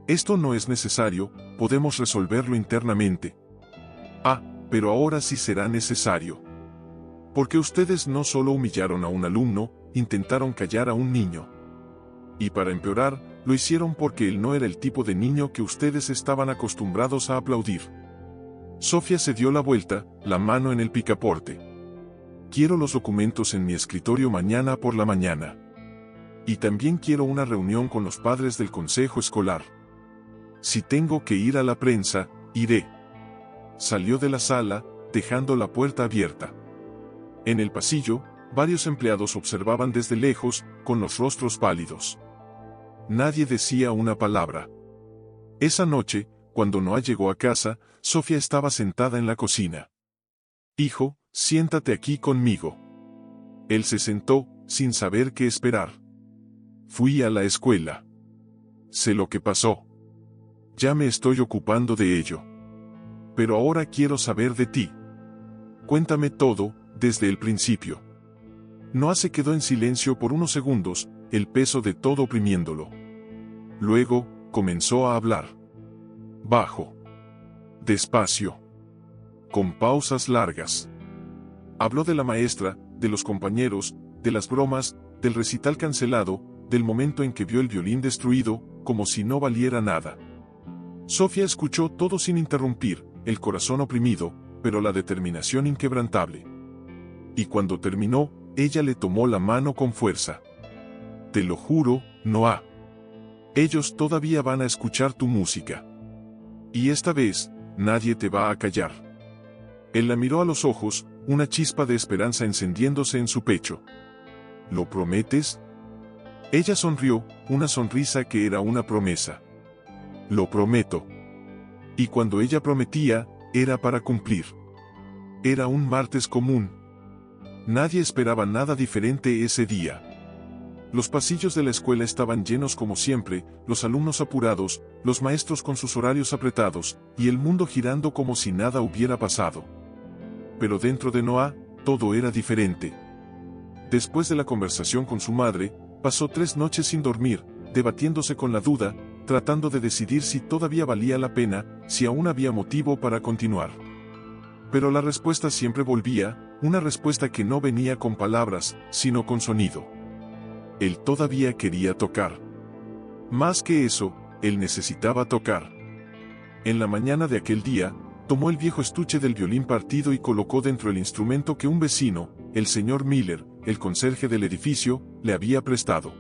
Esto no es necesario, podemos resolverlo internamente. Ah, pero ahora sí será necesario. Porque ustedes no solo humillaron a un alumno, intentaron callar a un niño. Y para empeorar, lo hicieron porque él no era el tipo de niño que ustedes estaban acostumbrados a aplaudir. Sofía se dio la vuelta, la mano en el picaporte. Quiero los documentos en mi escritorio mañana por la mañana. Y también quiero una reunión con los padres del consejo escolar. Si tengo que ir a la prensa, iré. Salió de la sala, dejando la puerta abierta. En el pasillo, varios empleados observaban desde lejos, con los rostros pálidos. Nadie decía una palabra. Esa noche, cuando Noah llegó a casa, Sofía estaba sentada en la cocina. Hijo, siéntate aquí conmigo. Él se sentó, sin saber qué esperar. Fui a la escuela. Sé lo que pasó. Ya me estoy ocupando de ello. Pero ahora quiero saber de ti. Cuéntame todo, desde el principio. Noah se quedó en silencio por unos segundos, el peso de todo oprimiéndolo. Luego, comenzó a hablar. Bajo. Despacio. Con pausas largas. Habló de la maestra, de los compañeros, de las bromas, del recital cancelado, del momento en que vio el violín destruido, como si no valiera nada. Sofía escuchó todo sin interrumpir, el corazón oprimido, pero la determinación inquebrantable. Y cuando terminó, ella le tomó la mano con fuerza. Te lo juro, Noah. Ellos todavía van a escuchar tu música. Y esta vez, nadie te va a callar. Él la miró a los ojos, una chispa de esperanza encendiéndose en su pecho. ¿Lo prometes? Ella sonrió, una sonrisa que era una promesa. Lo prometo. Y cuando ella prometía, era para cumplir. Era un martes común. Nadie esperaba nada diferente ese día. Los pasillos de la escuela estaban llenos como siempre, los alumnos apurados, los maestros con sus horarios apretados, y el mundo girando como si nada hubiera pasado. Pero dentro de Noah, todo era diferente. Después de la conversación con su madre, pasó 3 noches sin dormir, debatiéndose con la duda, tratando de decidir si todavía valía la pena, si aún había motivo para continuar. Pero la respuesta siempre volvía, una respuesta que no venía con palabras, sino con sonido. Él todavía quería tocar. Más que eso, él necesitaba tocar. En la mañana de aquel día, tomó el viejo estuche del violín partido y colocó dentro el instrumento que un vecino, el señor Miller, el conserje del edificio, le había prestado.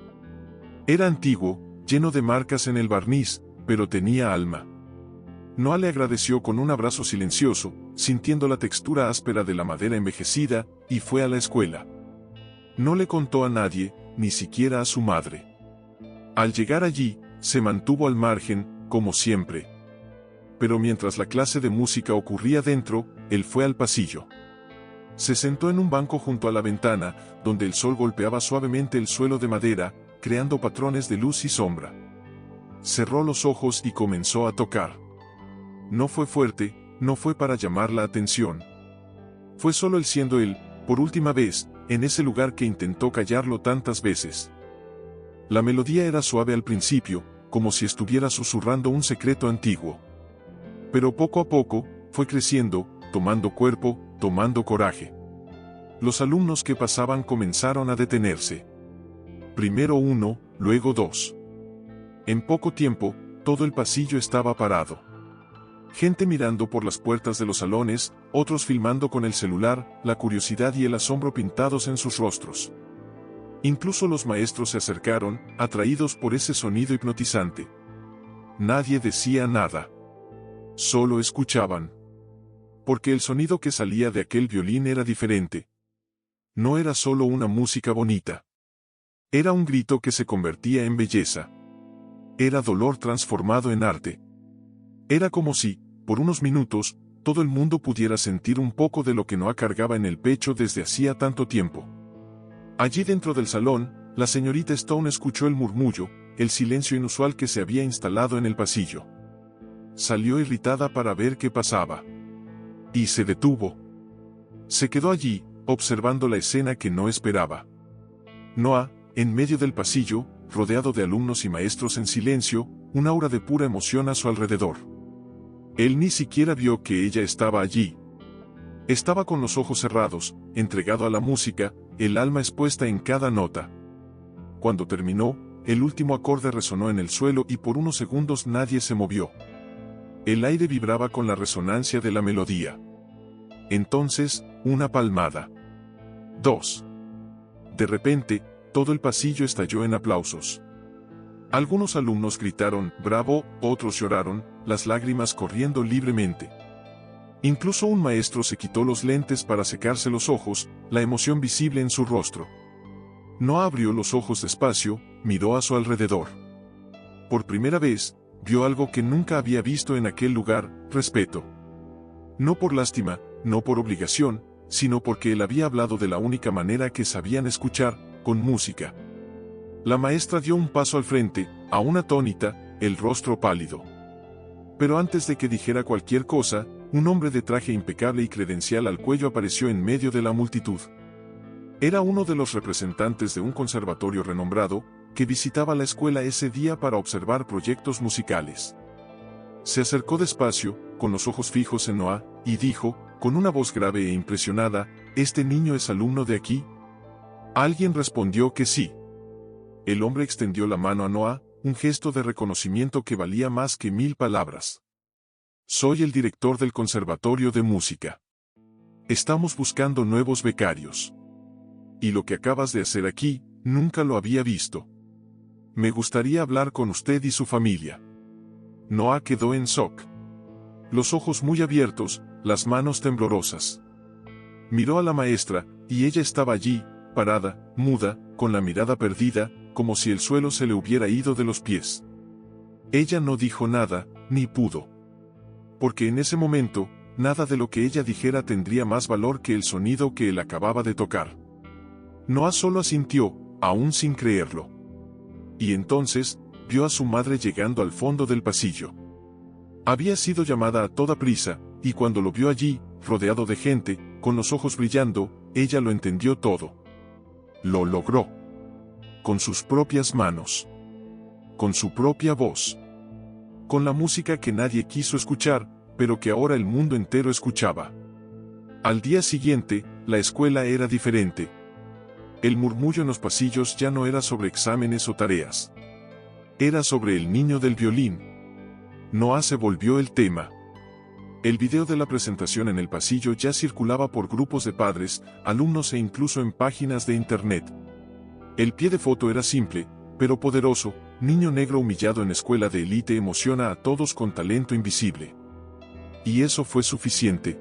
Era antiguo, lleno de marcas en el barniz, pero tenía alma. Noah le agradeció con un abrazo silencioso, sintiendo la textura áspera de la madera envejecida, y fue a la escuela. No le contó a nadie, ni siquiera a su madre. Al llegar allí, se mantuvo al margen, como siempre. pero mientras la clase de música ocurría dentro, él fue al pasillo. Se sentó en un banco junto a la ventana, donde el sol golpeaba suavemente el suelo de madera, creando patrones de luz y sombra. Cerró los ojos y comenzó a tocar. No fue fuerte, no fue para llamar la atención. Fue solo él siendo él, por última vez, en ese lugar que intentó callarlo tantas veces. La melodía era suave al principio, como si estuviera susurrando un secreto antiguo. Pero poco a poco, fue creciendo, tomando cuerpo, tomando coraje. Los alumnos que pasaban comenzaron a detenerse. Primero uno, luego dos. En poco tiempo, todo el pasillo estaba parado. Gente mirando por las puertas de los salones, otros filmando con el celular, la curiosidad y el asombro pintados en sus rostros. Incluso los maestros se acercaron, atraídos por ese sonido hipnotizante. Nadie decía nada. Solo escuchaban. Porque el sonido que salía de aquel violín era diferente. No era solo una música bonita. Era un grito que se convertía en belleza. Era dolor transformado en arte. Era como si, por unos minutos, todo el mundo pudiera sentir un poco de lo que Noah cargaba en el pecho desde hacía tanto tiempo. Allí dentro del salón, la señorita Stone escuchó el murmullo, el silencio inusual que se había instalado en el pasillo. Salió irritada para ver qué pasaba. Y se detuvo. Se quedó allí, observando la escena que no esperaba. Noah, en medio del pasillo, rodeado de alumnos y maestros en silencio, un aura de pura emoción a su alrededor. Él ni siquiera vio que ella estaba allí. Estaba con los ojos cerrados, entregado a la música, el alma expuesta en cada nota. Cuando terminó, el último acorde resonó en el suelo y por unos segundos nadie se movió. El aire vibraba con la resonancia de la melodía. Entonces, una palmada. 2. De repente, todo el pasillo estalló en aplausos. Algunos alumnos gritaron, ¡bravo!, otros lloraron, las lágrimas corriendo libremente. Incluso un maestro se quitó los lentes para secarse los ojos, la emoción visible en su rostro. No abrió los ojos despacio, miró a su alrededor. Por primera vez, vio algo que nunca había visto en aquel lugar, respeto. No por lástima, no por obligación, sino porque él había hablado de la única manera que sabían escuchar, con música. La maestra dio un paso al frente, aún atónita, el rostro pálido. Pero antes de que dijera cualquier cosa, un hombre de traje impecable y credencial al cuello apareció en medio de la multitud. Era uno de los representantes de un conservatorio renombrado, que visitaba la escuela ese día para observar proyectos musicales. Se acercó despacio, con los ojos fijos en Noah, y dijo, con una voz grave e impresionada, ¿este niño es alumno de aquí? Alguien respondió que sí. El hombre extendió la mano a Noah, un gesto de reconocimiento que valía más que 1000 palabras. Soy el director del Conservatorio de Música. Estamos buscando nuevos becarios. Y lo que acabas de hacer aquí, nunca lo había visto. Me gustaría hablar con usted y su familia. Noah quedó en shock. Los ojos muy abiertos, las manos temblorosas. Miró a la maestra, y ella estaba allí, parada, muda, con la mirada perdida, como si el suelo se le hubiera ido de los pies. Ella no dijo nada, ni pudo. Porque en ese momento, nada de lo que ella dijera tendría más valor que el sonido que él acababa de tocar. Noah solo asintió, aún sin creerlo. Y entonces, vio a su madre llegando al fondo del pasillo. Había sido llamada a toda prisa, y cuando lo vio allí, rodeado de gente, con los ojos brillando, ella lo entendió todo. Lo logró. Con sus propias manos. Con su propia voz. Con la música que nadie quiso escuchar, pero que ahora el mundo entero escuchaba. Al día siguiente, la escuela era diferente. El murmullo en los pasillos ya no era sobre exámenes o tareas. Era sobre el niño del violín. Noah se volvió el tema. El video de la presentación en el pasillo ya circulaba por grupos de padres, alumnos e incluso en páginas de internet. El pie de foto era simple, pero poderoso: niño negro humillado en escuela de élite emociona a todos con talento invisible. Y eso fue suficiente.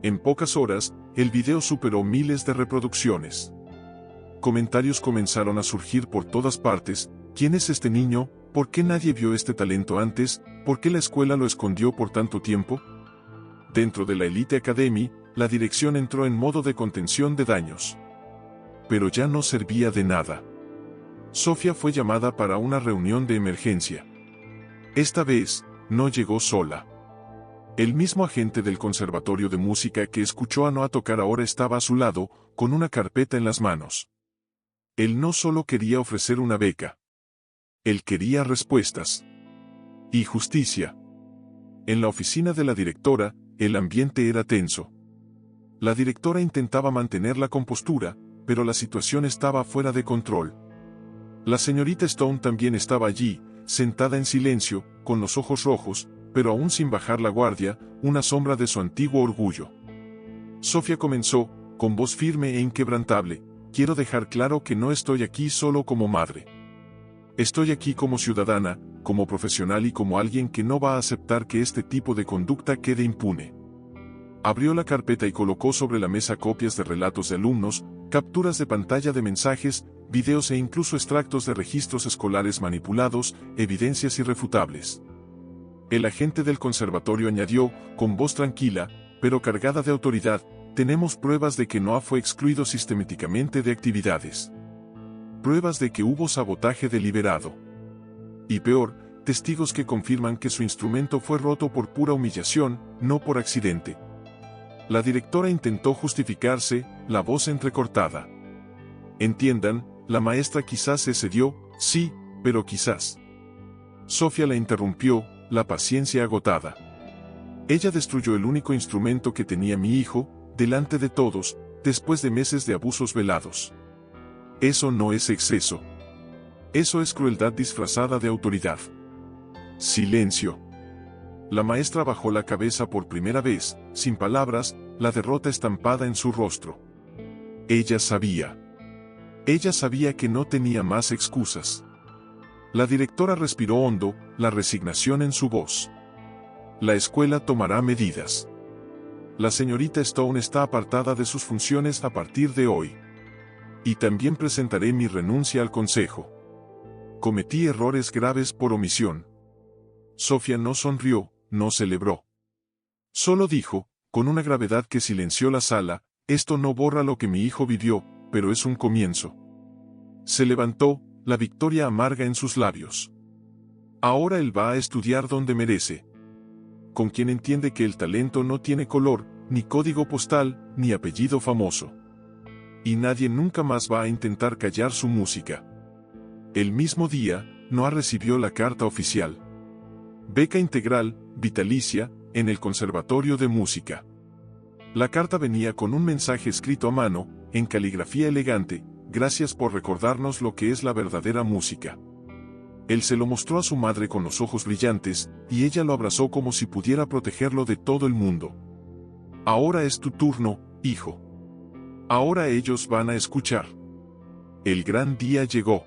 En pocas horas, el video superó miles de reproducciones. Comentarios comenzaron a surgir por todas partes: ¿quién es este niño? ¿Por qué nadie vio este talento antes? ¿Por qué la escuela lo escondió por tanto tiempo? Dentro de la Elite Academy, la dirección entró en modo de contención de daños. Pero ya no servía de nada. Sofía fue llamada para una reunión de emergencia. Esta vez, no llegó sola. El mismo agente del Conservatorio de Música que escuchó a Noah tocar ahora estaba a su lado, con una carpeta en las manos. Él no solo quería ofrecer una beca. Él quería respuestas. Y justicia. En la oficina de la directora, el ambiente era tenso. La directora intentaba mantener la compostura, pero la situación estaba fuera de control. La señorita Stone también estaba allí, sentada en silencio, con los ojos rojos, pero aún sin bajar la guardia, una sombra de su antiguo orgullo. Sofía comenzó, con voz firme e inquebrantable: quiero dejar claro que no estoy aquí solo como madre. Estoy aquí como ciudadana, como profesional y como alguien que no va a aceptar que este tipo de conducta quede impune. Abrió la carpeta y colocó sobre la mesa copias de relatos de alumnos, capturas de pantalla de mensajes, videos e incluso extractos de registros escolares manipulados, evidencias irrefutables. El agente del conservatorio añadió, con voz tranquila, pero cargada de autoridad: tenemos pruebas de que Noah fue excluido sistemáticamente de actividades. Pruebas de que hubo sabotaje deliberado. Y peor, testigos que confirman que su instrumento fue roto por pura humillación, no por accidente. La directora intentó justificarse, la voz entrecortada. Entiendan, la maestra quizás se excedió, sí, pero quizás. Sofía la interrumpió, la paciencia agotada. Ella destruyó el único instrumento que tenía mi hijo, delante de todos, después de meses de abusos velados. Eso no es exceso. Eso es crueldad disfrazada de autoridad. Silencio. La maestra bajó la cabeza por primera vez, sin palabras, la derrota estampada en su rostro. Ella sabía. Ella sabía que no tenía más excusas. La directora respiró hondo, la resignación en su voz. La escuela tomará medidas. La señorita Stone está apartada de sus funciones a partir de hoy. Y también presentaré mi renuncia al consejo. Cometí errores graves por omisión. Sofía no sonrió, no celebró. Solo dijo, con una gravedad que silenció la sala: esto no borra lo que mi hijo vivió, pero es un comienzo. Se levantó, la victoria amarga en sus labios. Ahora él va a estudiar donde merece. Con quien entiende que el talento no tiene color, ni código postal, ni apellido famoso. Y nadie nunca más va a intentar callar su música. El mismo día, Noah recibió la carta oficial. Beca integral, vitalicia, en el Conservatorio de Música. La carta venía con un mensaje escrito a mano, en caligrafía elegante: gracias por recordarnos lo que es la verdadera música. Él se lo mostró a su madre con los ojos brillantes, y ella lo abrazó como si pudiera protegerlo de todo el mundo. Ahora es tu turno, hijo. Ahora ellos van a escuchar. El gran día llegó.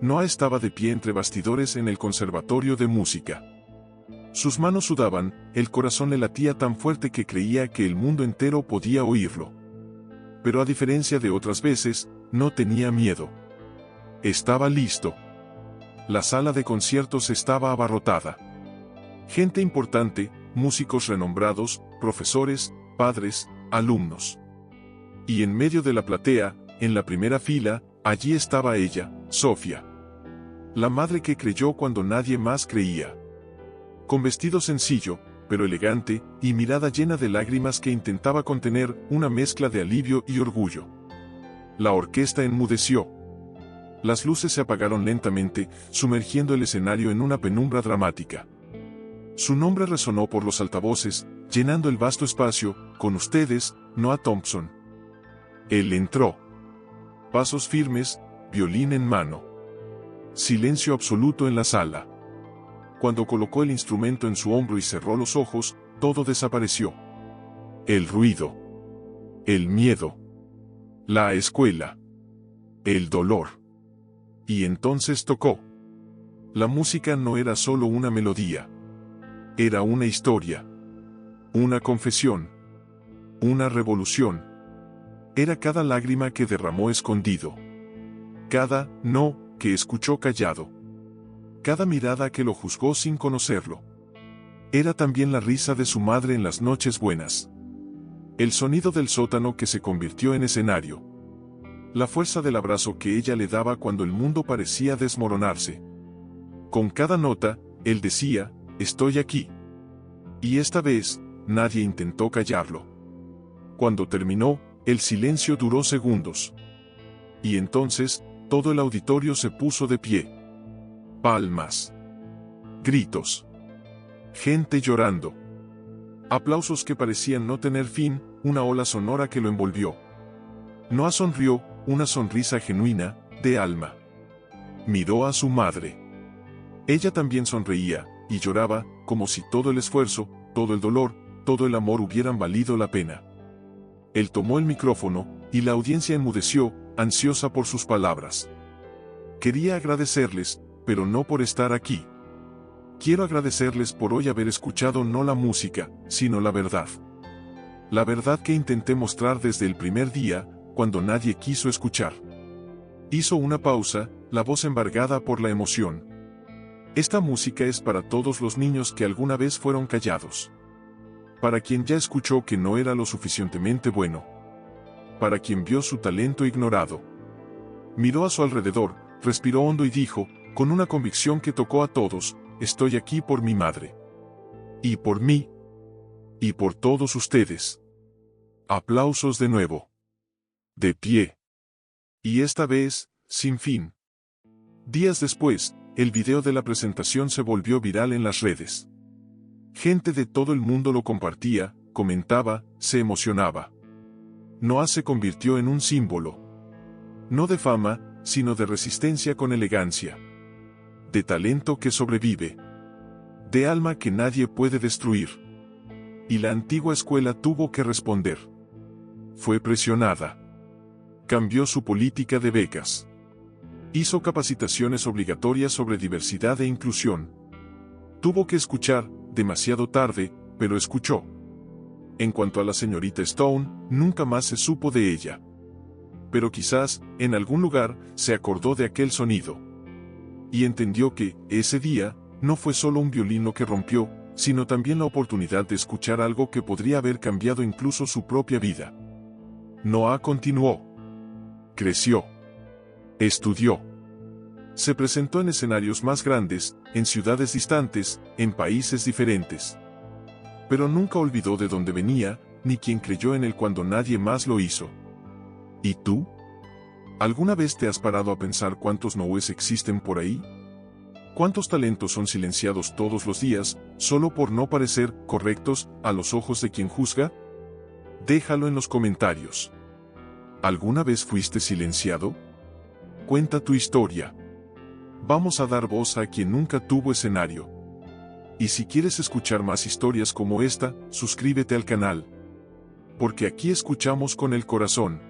Noah estaba de pie entre bastidores en el Conservatorio de Música. Sus manos sudaban, el corazón le latía tan fuerte que creía que el mundo entero podía oírlo. Pero a diferencia de otras veces, no tenía miedo. Estaba listo. La sala de conciertos estaba abarrotada. Gente importante, músicos renombrados, profesores, padres, alumnos. Y en medio de la platea, en la primera fila, allí estaba ella, Sofía. La madre que creyó cuando nadie más creía. Con vestido sencillo, pero elegante, y mirada llena de lágrimas que intentaba contener, una mezcla de alivio y orgullo. La orquesta enmudeció. Las luces se apagaron lentamente, sumergiendo el escenario en una penumbra dramática. Su nombre resonó por los altavoces, llenando el vasto espacio: con ustedes, Noah Thompson. Él entró. Pasos firmes, violín en mano. Silencio absoluto en la sala. Cuando colocó el instrumento en su hombro y cerró los ojos, todo desapareció. El ruido. El miedo. La escuela. El dolor. Y entonces tocó. La música no era solo una melodía. Era una historia. Una confesión. Una revolución. Era cada lágrima que derramó escondido. Cada no que escuchó callado. cada mirada que lo juzgó sin conocerlo. Era también la risa de su madre en las noches buenas. El sonido del sótano que se convirtió en escenario. La fuerza del abrazo que ella le daba cuando el mundo parecía desmoronarse. Con cada nota, él decía, estoy aquí. Y esta vez, nadie intentó callarlo. Cuando terminó, el silencio duró segundos. Y entonces, todo el auditorio se puso de pie. Palmas. Gritos. Gente llorando. Aplausos que parecían no tener fin, una ola sonora que lo envolvió. Noah sonrió, una sonrisa genuina, de alma. Miró a su madre. Ella también sonreía, y lloraba, como si todo el esfuerzo, todo el dolor, todo el amor hubieran valido la pena. Él tomó el micrófono, y la audiencia enmudeció, ansiosa por sus palabras. Quería agradecerles, pero no por estar aquí. Quiero agradecerles por hoy haber escuchado no la música, sino la verdad. La verdad que intenté mostrar desde el primer día, cuando nadie quiso escuchar. Hizo una pausa, la voz embargada por la emoción. Esta música es para todos los niños que alguna vez fueron callados. Para quien ya escuchó que no era lo suficientemente bueno. Para quien vio su talento ignorado. Miró a su alrededor, respiró hondo y dijo, con una convicción que tocó a todos, estoy aquí por mi madre. Y por mí. Y por todos ustedes. Aplausos de nuevo. De pie. Y esta vez, sin fin. Días después, el video de la presentación se volvió viral en las redes. Gente de todo el mundo lo compartía, comentaba, se emocionaba. Noah se convirtió en un símbolo. No de fama, sino de resistencia con elegancia. De talento que sobrevive. De alma que nadie puede destruir. Y la antigua escuela tuvo que responder. Fue presionada. Cambió su política de becas. Hizo capacitaciones obligatorias sobre diversidad e inclusión. Tuvo que escuchar, demasiado tarde, pero escuchó. En cuanto a la señorita Stone, nunca más se supo de ella. Pero quizás, en algún lugar, se acordó de aquel sonido. Y entendió que, ese día, no fue solo un violín lo que rompió, sino también la oportunidad de escuchar algo que podría haber cambiado incluso su propia vida. Noah continuó. Creció. Estudió. Se presentó en escenarios más grandes, en ciudades distantes, en países diferentes. Pero nunca olvidó de dónde venía, ni quién creyó en él cuando nadie más lo hizo. ¿Y tú? ¿Alguna vez te has parado a pensar cuántos Noahs existen por ahí? ¿Cuántos talentos son silenciados todos los días, solo por no parecer correctos a los ojos de quien juzga? Déjalo en los comentarios. ¿Alguna vez fuiste silenciado? Cuenta tu historia. Vamos a dar voz a quien nunca tuvo escenario. Y si quieres escuchar más historias como esta, suscríbete al canal. Porque aquí escuchamos con el corazón.